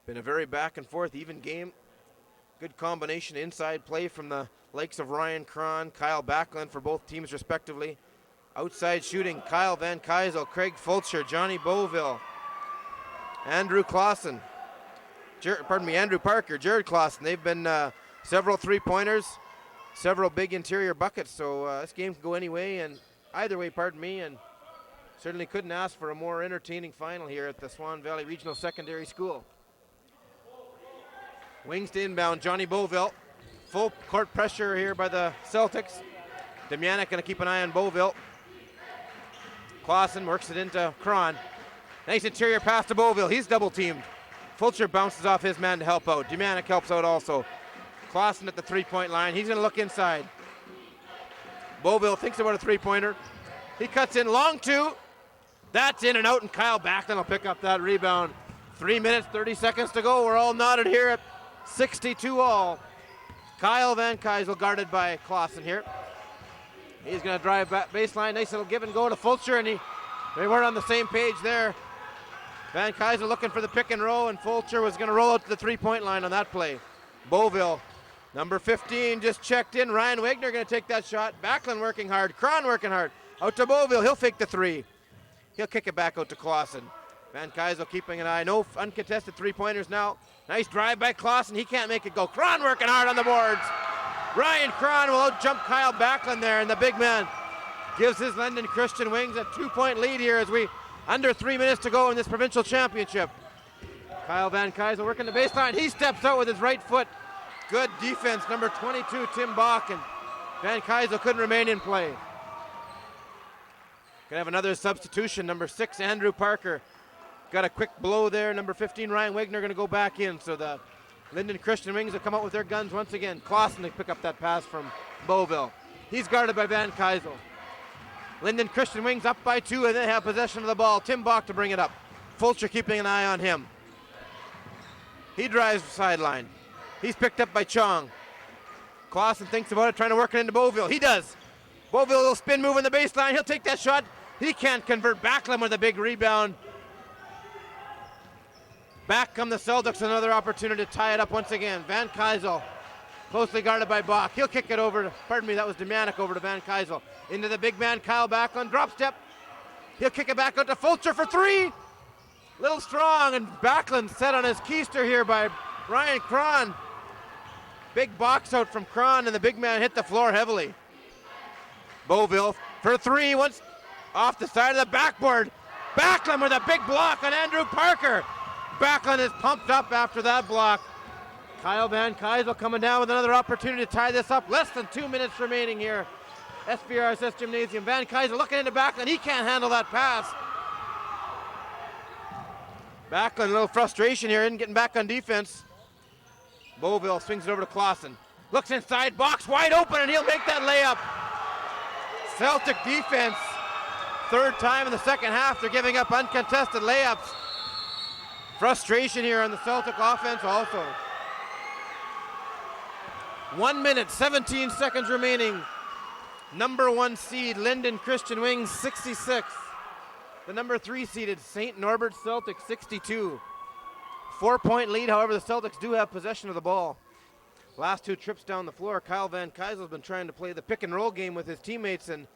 Been a very back and forth, even game. Good combination inside play from the likes of Ryan Cron, Kyle Backlund for both teams respectively. Outside shooting, Kyle Van Keisel, Craig Fulcher, Johnny Beauville, Andrew Clausen, Andrew Parker, Jared Clausen. They've been several 3-pointers. several big interior buckets, so this game can go either way, pardon me, and certainly couldn't ask for a more entertaining final here at the Swan Valley Regional Secondary School. Wings to inbound, Johnny Beauville. Full court pressure here by the Celtics. Demjanic going to keep an eye on Beauville. Clausen works it into Cron. Nice interior pass to Beauville. He's double teamed. Fulcher bounces off his man to help out. Demjanic helps out also. Clausen at the three-point line. He's going to look inside. Beauville thinks about a three-pointer. He cuts in long two. That's in and out, and Kyle Backlund will pick up that rebound. 3 minutes, 30 seconds to go. We're all knotted here at 62 all. Kyle Van Keisel guarded by Clausen here. He's going to drive back baseline. Nice little give and go to Fulcher, and they weren't on the same page there. Van Keisel looking for the pick and roll, and Fulcher was going to roll out to the three-point line on that play. Beauville, number 15, just checked in. Ryan Wagner going to take that shot. Backlund working hard. Cron working hard. Out to Beauville. He'll fake the three. He'll kick it back out to Clausen. Van Keisel keeping an eye. No uncontested three-pointers now. Nice drive by Clausen. He can't make it go. Cron working hard on the boards. Ryan Cron will out-jump Kyle Backlund there, and the big man gives his Linden Christian Wings a 2-point lead here as we under 3 minutes to go in this provincial championship. Kyle Van Keisel working the baseline. He steps out with his right foot. Good defense, number 22, Tim Bach, and Van Keisel couldn't remain in play. Gonna have another substitution, number 6, Andrew Parker. Got a quick blow there. Number 15, Ryan Wagner, going to go back in. So the Linden Christian Wings will come out with their guns once again. Clausen to pick up that pass from Beauville. He's guarded by Van Keisel. Linden Christian Wings up by 2, and they have possession of the ball. Tim Bach to bring it up. Fulcher keeping an eye on him. He drives the sideline. He's picked up by Chong. Clausen thinks about it, trying to work it into Beauville. He does. Beauville will spin move in the baseline. He'll take that shot. He can't convert. Backlund with a big rebound. Back come the Celtics, another opportunity to tie it up once again. Van Keisel, closely guarded by Bach. He'll kick it over to, pardon me, that was Demjanic over to Van Keisel. Into the big man, Kyle Backlund, drop step. He'll kick it back out to Fulcher for 3. Little strong, and Backlund set on his keister here by Ryan Cron. Big box out from Cron, and the big man hit the floor heavily. Beauville for 3, once off the side of the backboard. Backlund with a big block on Andrew Parker. Backlund is pumped up after that block. Kyle Van Keisel coming down with another opportunity to tie this up. Less than 2 minutes remaining here. SBRSS Gymnasium. Van Keisel looking into Backlund. He can't handle that pass. Backlund, a little frustration here, isn't getting back on defense. Beauville swings it over to Clausen. Looks inside, box wide open, and he'll make that layup. Celtic defense, third time in the second half, they're giving up uncontested layups. Frustration here on the Celtic offense also. 1 minute, 17 seconds remaining. Number 1 seed, Linden Christian Wings, 66. The number 3 seeded St. Norbert Celtics, 62. 4-point lead, however, the Celtics do have possession of the ball. Last 2 trips down the floor, Kyle Van Keisel has been trying to play the pick and roll game with his teammates, and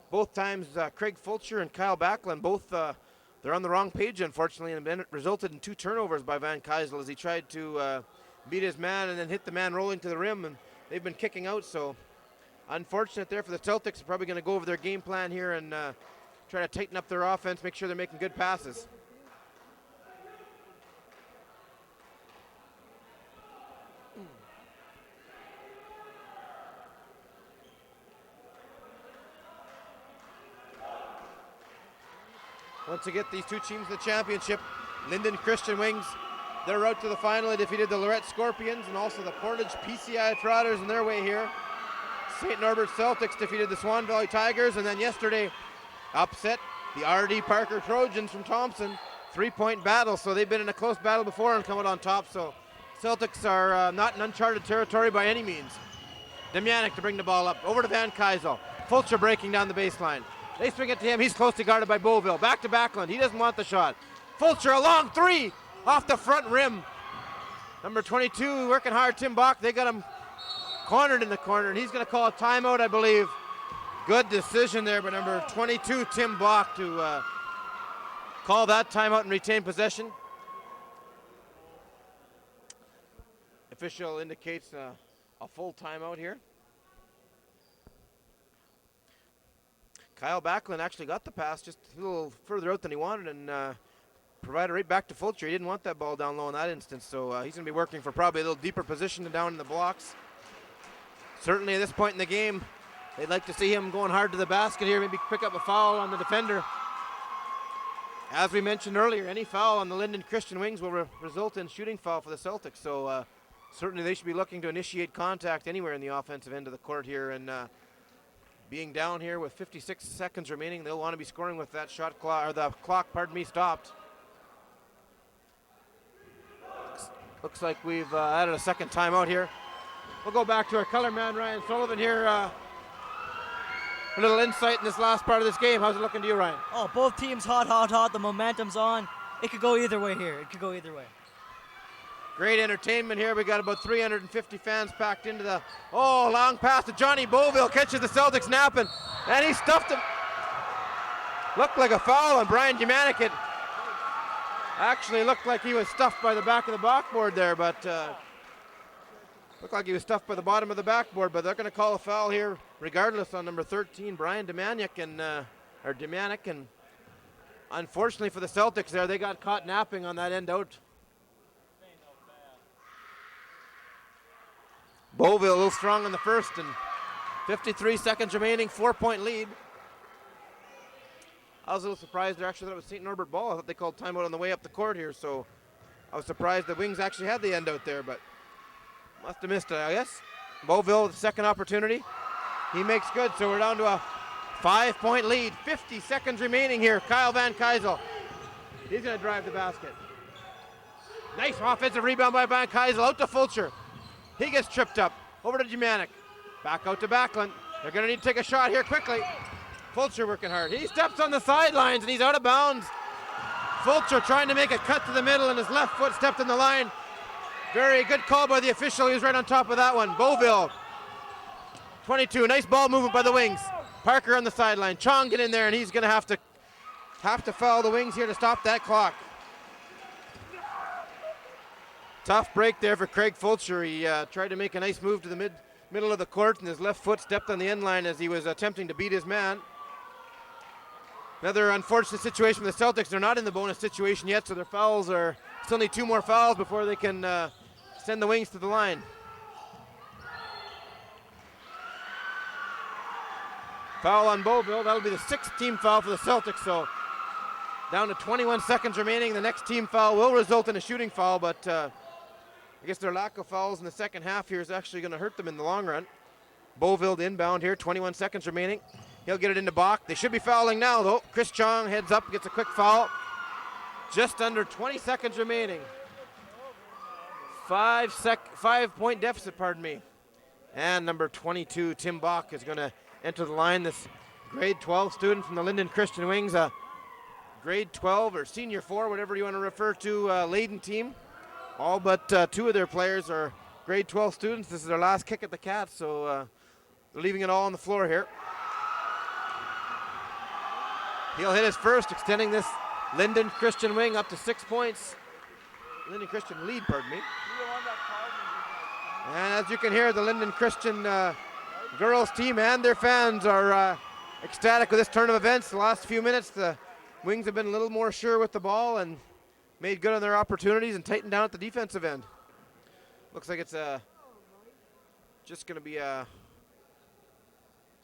both times Craig Fulcher and Kyle Backlund, both they're on the wrong page, unfortunately, and it resulted in 2 turnovers by Van Keisel as he tried to beat his man and then hit the man rolling to the rim, and they've been kicking out, so unfortunate there for the Celtics. They're probably going to go over their game plan here and try to tighten up their offense, make sure they're making good passes. Once again, these 2 teams in the championship, Linden Christian Wings, their route to the final. They defeated the Lorette Scorpions and also the Portage PCI Trotters in their way here. St. Norbert Celtics defeated the Swan Valley Tigers, and then yesterday upset the R.D. Parker Trojans from Thompson. 3-point battle, so they've been in a close battle before and come out on top, so Celtics are not in uncharted territory by any means. Demjanic to bring the ball up, over to Van Keisel. Fulcher breaking down the baseline. They swing it to him. He's closely guarded by Beauville. Back to Backlund. He doesn't want the shot. Fulcher, a long 3 off the front rim. Number 22 working hard, Tim Bach. They got him cornered in the corner, and he's going to call a timeout, I believe. Good decision there by number 22, Tim Bach, to call that timeout and retain possession. Official indicates a full timeout here. Kyle Backlund actually got the pass just a little further out than he wanted and provided right back to Fulcher. He didn't want that ball down low in that instance, so he's going to be working for probably a little deeper position down in the blocks. Certainly at this point in the game, they'd like to see him going hard to the basket here, maybe pick up a foul on the defender. As we mentioned earlier, any foul on the Linden Christian Wings will result in shooting foul for the Celtics, so certainly they should be looking to initiate contact anywhere in the offensive end of the court here, and being down here with 56 seconds remaining, they'll want to be scoring with that shot clock, or the clock, stopped. Looks like we've added a second timeout here. We'll go back to our color man, Ryan Sullivan here. A little insight in this last part of this game. How's it looking to you, Ryan? Oh, both teams hot. The momentum's on. It could go either way here. Great entertainment here. We got about 350 fans packed into the, long pass to Johnny Beauville, catches the Celtics napping, and he stuffed him. Looked like a foul on Brian Dumanik. It actually looked like he was stuffed by the back of the backboard there, but looked like he was stuffed by the bottom of the backboard, but they're going to call a foul here regardless on number 13, Brian Dumanik, and unfortunately for the Celtics there, they got caught napping on that end out. Beauville a little strong in the first, and 53 seconds remaining, 4-point lead. I was a little surprised there. Actually thought it was St. Norbert ball. I thought they called timeout on the way up the court here, so I was surprised the Wings actually had the end out there, but must have missed it, I guess. Beauville with the second opportunity. He makes good, so we're down to a 5-point lead. 50 seconds remaining here. Kyle Van Keisel. He's going to drive the basket. Nice offensive rebound by Van Keisel. Out to Fulcher. He gets tripped up. Over to Dumanik. Back out to Backlund. They're going to need to take a shot here quickly. Fulcher working hard. He steps on the sidelines and he's out of bounds. Fulcher trying to make a cut to the middle and his left foot stepped in the line. Very good call by the official. He was right on top of that one. Beauville. 22. Nice ball movement by the Wings. Parker on the sideline. Chong get in there and he's going to have to foul the Wings here to stop that clock. Tough break there for Craig Fulcher. He tried to make a nice move to the middle of the court, and his left foot stepped on the end line as he was attempting to beat his man. Another unfortunate situation for the Celtics. They're not in the bonus situation yet, so their fouls are still need 2 more fouls before they can send the Wings to the line. Foul on Beauville. That'll be the 6th team foul for the Celtics, so down to 21 seconds remaining. The next team foul will result in a shooting foul, but I guess their lack of fouls in the second half here is actually going to hurt them in the long run. Beauville inbound here, 21 seconds remaining. He'll get it into Bach. They should be fouling now, though. Chris Chong heads up, gets a quick foul. Just under 20 seconds remaining. 5-point deficit, pardon me. And number 22, Tim Bach, is going to enter the line. This grade 12 student from the Linden Christian Wings, a grade 12 or senior 4, whatever you want to refer to, Linden team. All but 2 of their players are grade 12 students. This is their last kick at the Cats, so they're leaving it all on the floor here. He'll hit his first, extending this Linden Christian Wing up to 6 points. Linden Christian lead, pardon me. And as you can hear, the Linden Christian girls team and their fans are ecstatic with this turn of events. The last few minutes, the Wings have been a little more sure with the ball and made good on their opportunities and tightened down at the defensive end. Looks like it's just going to be it's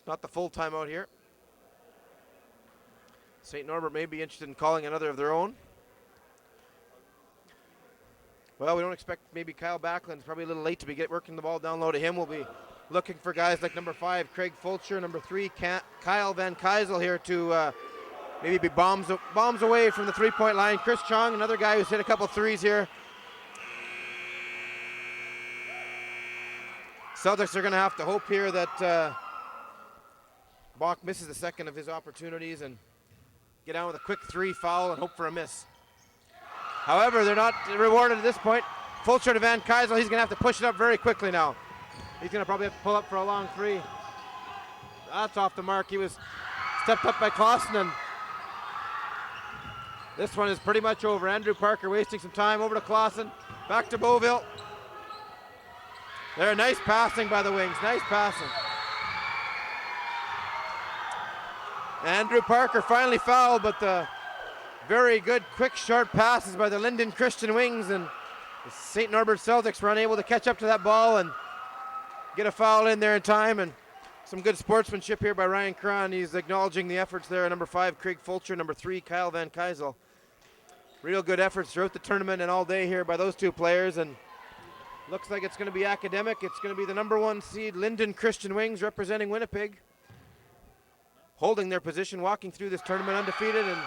not the full timeout here. St. Norbert may be interested in calling another of their own. Well, we don't expect maybe Kyle Backlund's probably a little late to be working the ball down low to him. We'll be looking for guys like number 5, Craig Fulcher, number 3, Kyle Van Keisel here to maybe be bombs away from the 3-point line. Chris Chong, another guy who's hit a couple threes here. Celtics are going to have to hope here that Bach misses the second of his opportunities and get out with a quick 3 foul and hope for a miss. However, they're not rewarded at this point. Fulcher to Van Keisel. He's going to have to push it up very quickly now. He's going to probably have to pull up for a long 3. That's off the mark. He was stepped up by Clausen, and this one is pretty much over. Andrew Parker wasting some time. Over to Clausen. Back to Beauville. There, nice passing by the Wings. Nice passing. Andrew Parker finally fouled, but the very good, quick, short passes by the Linden Christian Wings, and the St. Norbert Celtics were unable to catch up to that ball and get a foul in there in time. And some good sportsmanship here by Ryan Cron. He's acknowledging the efforts there. Number 5, Craig Fulcher. Number 3, Kyle Van Keisel. Real good efforts throughout the tournament and all day here by those two players. And looks like it's going to be academic. It's going to be the number 1 seed Linden Christian Wings representing Winnipeg, holding their position, walking through this tournament undefeated, and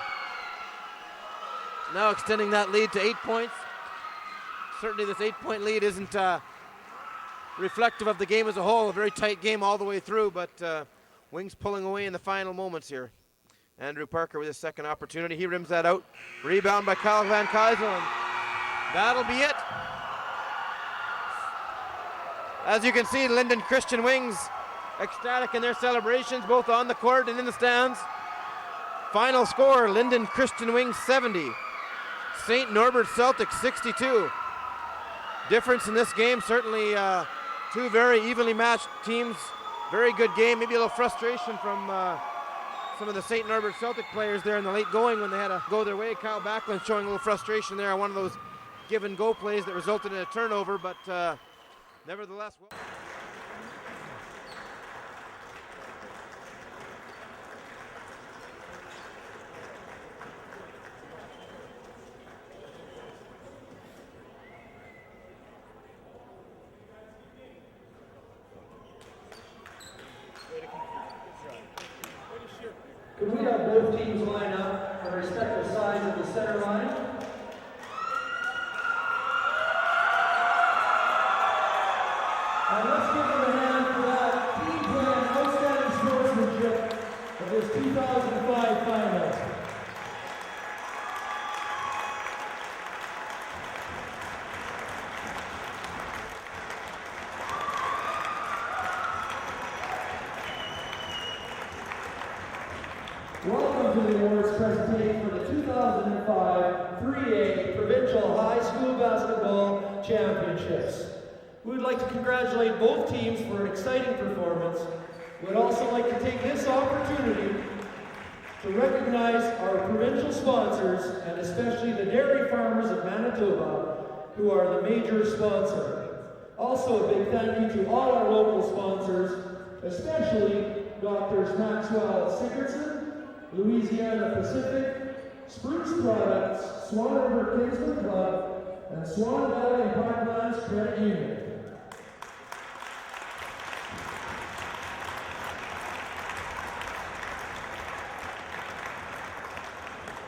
now extending that lead to 8 points. Certainly this 8-point lead isn't reflective of the game as a whole. A very tight game all the way through, but Wings pulling away in the final moments here. Andrew Parker with his second opportunity. He rims that out. Rebound by Kyle Van Keisel, and that'll be it. As you can see, Linden Christian Wings ecstatic in their celebrations, both on the court and in the stands. Final score, Linden Christian Wings 70, St. Norbert Celtics 62. Difference in this game, certainly two very evenly matched teams. Very good game, maybe a little frustration from some of the St. Norbert Celtic players there in the late going when they had to go their way. Kyle Backlund showing a little frustration there on one of those give and go plays that resulted in a turnover, but nevertheless. Could we have both teams line up on respective sides of the center line? And let's give them a hand for that team play and outstanding sportsmanship of this 2005 finals. Welcome to the awards presentation for the 2005 3A Provincial High School Basketball Championships. We would like to congratulate both teams for an exciting performance. We'd also like to take this opportunity to recognize our provincial sponsors and especially the dairy farmers of Manitoba, who are the major sponsor. Also a big thank you to all our local sponsors, especially Drs. Maxwell Sigurdsson, Louisiana Pacific, Spruce Products, Swan River Kingsman Club, and Swan Valley and Parklands Credit Union.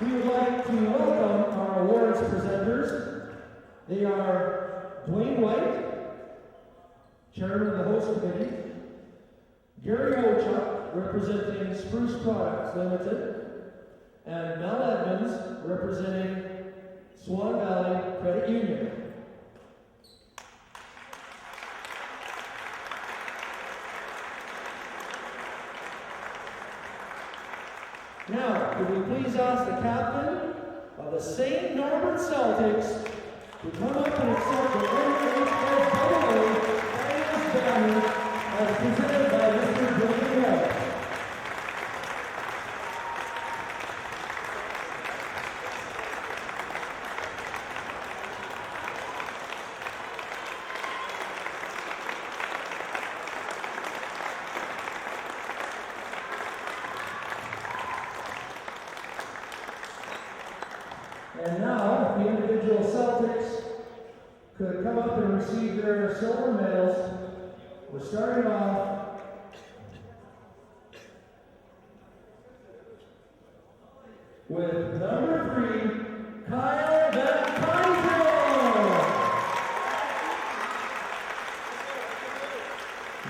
We would like to welcome our awards presenters. They are Dwayne White, Chairman of the host committee, Gary Wochuk, representing Spruce Products Limited, and Mel Edmonds, representing Swan Valley Credit Union. Now, could we please ask the captain of the St. Norbert Celtics to come up and accept the AAA finals banner as presented by Mr. Dwayne White. And now, the individual Celtics could come up and receive their silver medals. We're starting off with number 3, Kyle Van Keisel.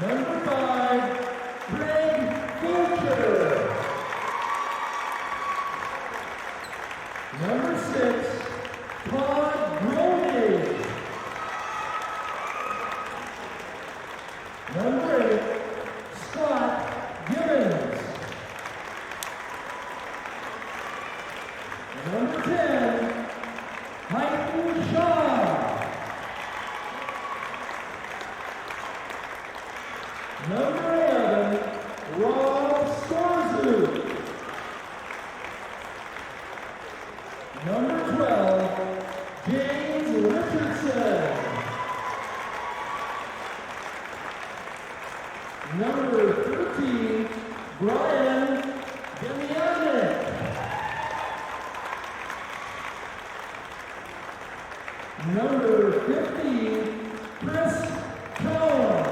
Number 5, Craig Fulcher. Number 6, Todd Brody. Number 8, Scott Gibbons. Number 10, Michael Shaw. Number 11, Rob Scorzu. Ryan Demianic. Number 15, Chris Cohen.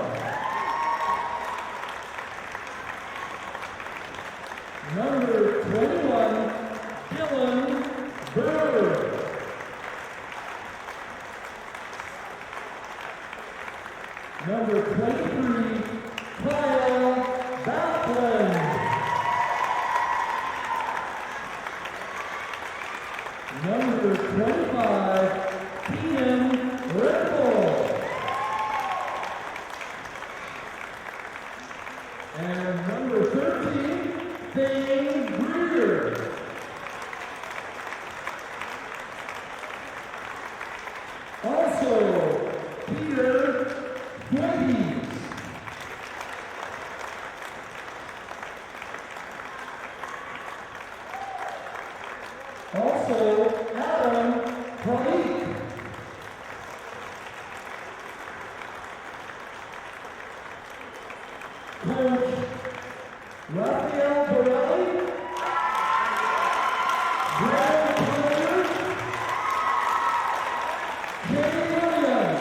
Number 21, Dylan Bird. Number 23, Kyle Backlund. Number 25, Ian Ripple. And number 13, Dane Greer. Also, Peter Fuentes. Also, Adam Palik. Coach Raphael Borelli. Brad Taylor. Jay Williams.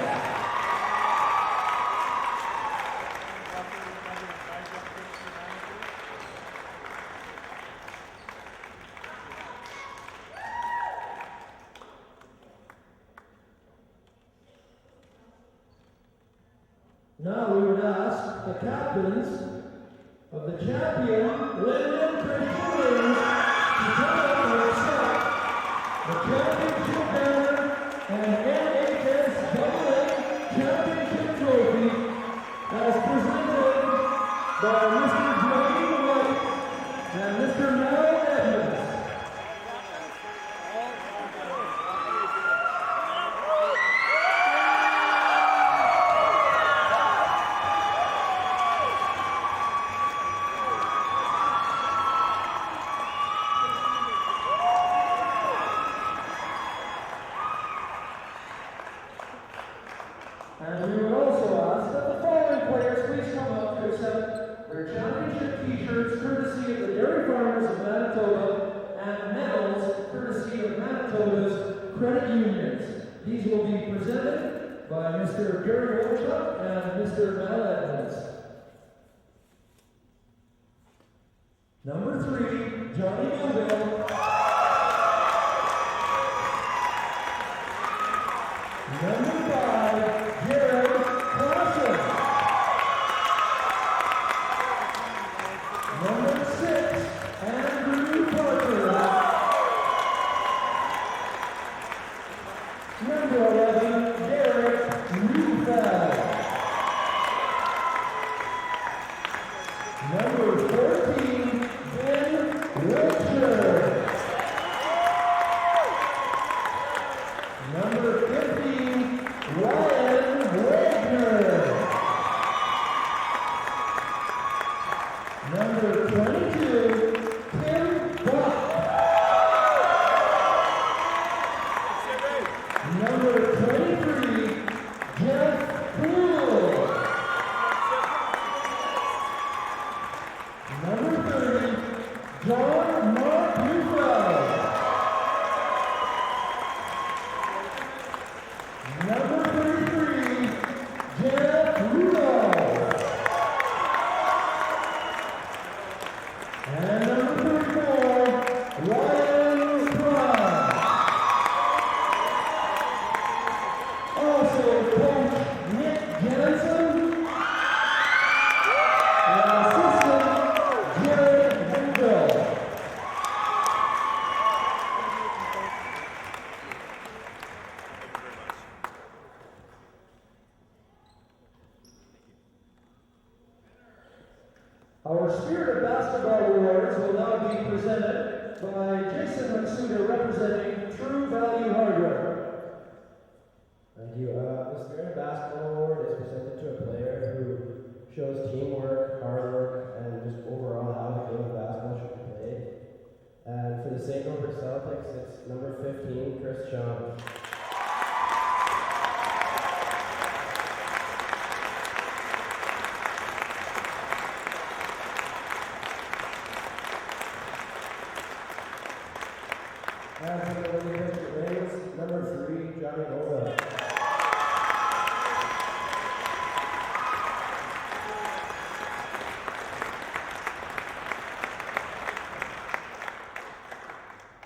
Now we would ask the captains of the champion Linden Christian Wings to come up and accept the championship banner and NHSAA championship trophy as presented by Mr. Dwayne White and Mr. Mel Edmonds. And we would also ask that the following players please come up to accept their championship t-shirts courtesy of the Dairy Farmers of Manitoba and medals courtesy of Manitoba's credit unions. These will be presented by Mr. Gary Wolchuk and Mr. Mel Edmonds. Number 3, Johnny Newville. Number 5, Jared Clausen. Number 6, Andrew Parker. Number 11, Derek Neufeld. Number 14, Ben Wiltshire. Number 15, Ryan Wagner. Number 22, Tim Buck. Number 23, Jeff Poole. Number 30, John Mark Neufeld. Number 33, Jeff Rudolph. And number 34, Ryan Prime. Also, Coach Nick Jensen and assistant Jared Winville. Our Spirit of Basketball Awards will now be presented by Jason Matsuda representing True Value Hardware. Thank you. The Spirit of Basketball Award is presented to a player who shows teamwork, hard work, and just overall how the game of basketball should be played. And for the St. Norbert Celtics, it's number 15, Chris Chung. And for the Linden Christian Wings, number 3, Johnny Norbert.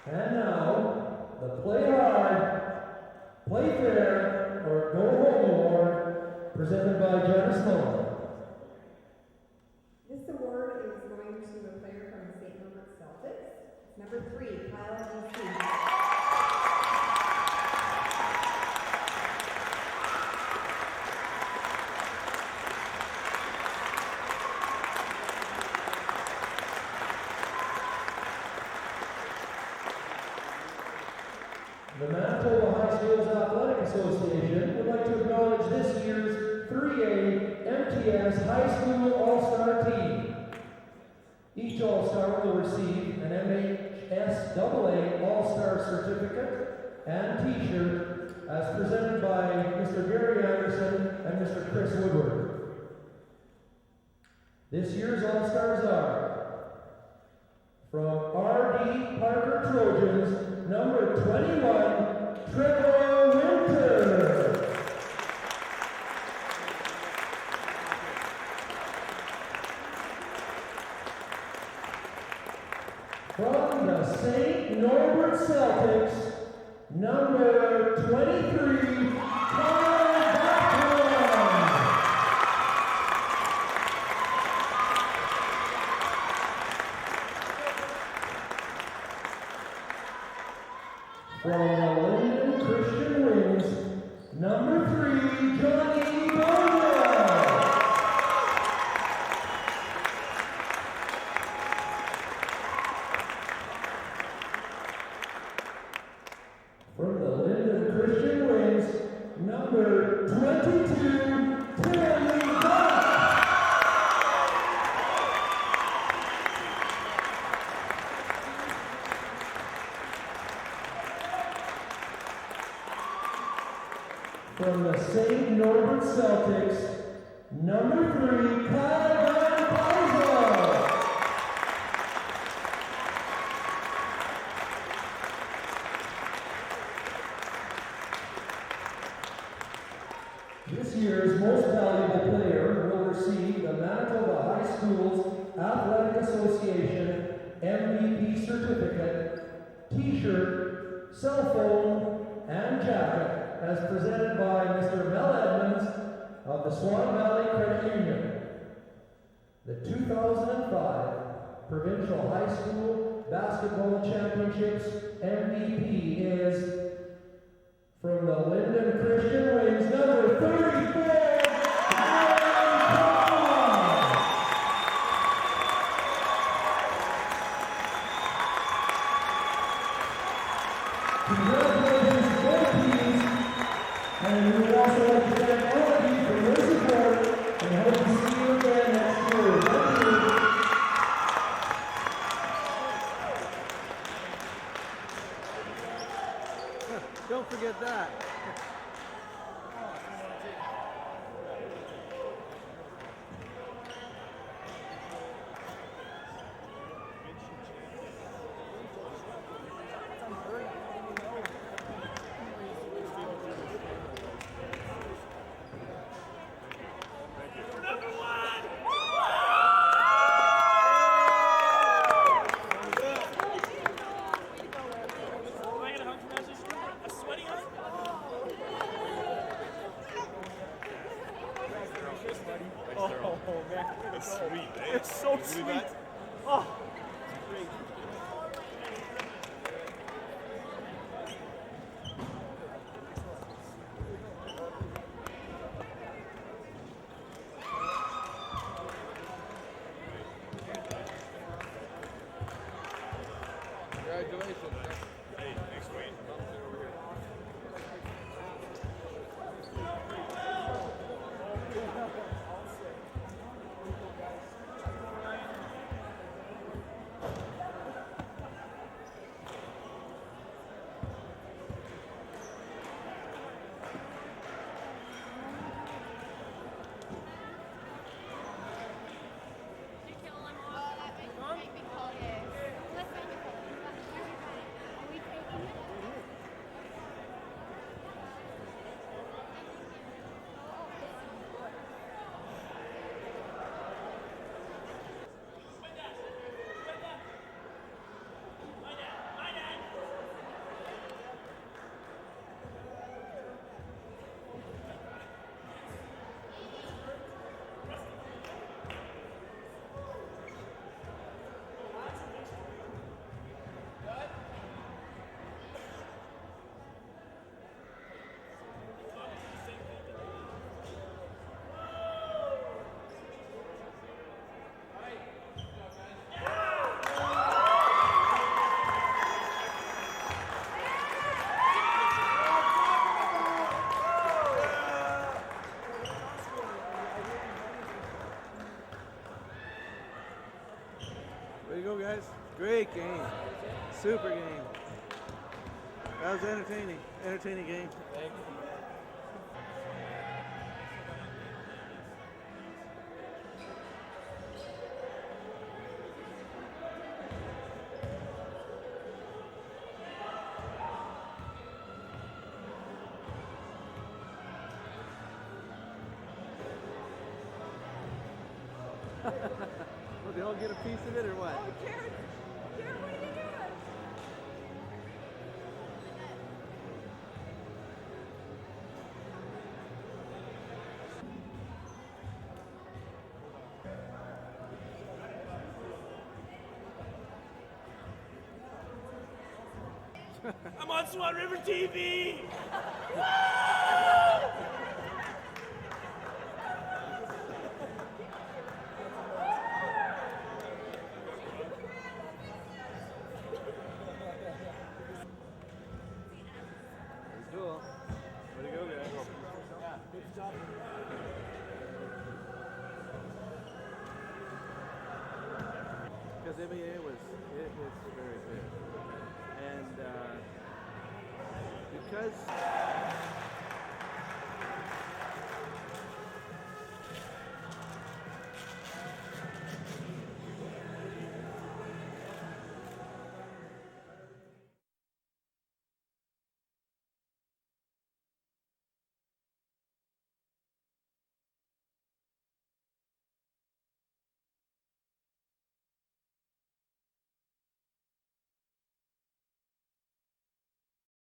And now, the Play Hard, Play Fair, or Go Home Award, presented by Janice Nolan. This award is going to a player from the St. Norbert Celtics. It's number 3, Kyle DC. The Manitoba High Schools Athletic Association would like to acknowledge this year's 3A MTS High School All-Star Team. Each All-Star will receive an MHS AA All-Star Certificate and T-shirt as presented by Mr. Gary Anderson and Mr. Chris Woodward. This year's All-Stars are from R.D. Parker Trojans, number 21, Trevor Winter. From the St. Norbert Celtics, number 23, Kyle Backlund. From the Linden Christian Wings, number 3, Johnny Norbert. From the Linden Christian Wings, number 22, Timmy Buck. From the St. Norbert Celtics, number 3, Kyle Van Paizo. This year's most valuable player will receive the Manitoba High Schools Athletic Association MVP certificate, T-shirt, cell phone, and jacket as presented by Mr. Mel Edmonds of the Swan Valley Credit Union. The 2005 Provincial High School Basketball Championships MVP is from the Linden Christian Wings, number 34, Ryan Coleman. Congratulations to both teams, and we would also like to thank all of you for your support, and hope to see you again next year. Thank you. Don't forget that. It's so sweet. Oh. Congratulations. Hey, thanks, Wayne. Are we taking it? guys? Great game. Super game. That was entertaining. Entertaining game. Well, they all get a piece of it or what? Oh, Jared, what are you doing? I'm on Swan River TV! Cool. Way to go, guys. Good job. Because AAA it was very good. And because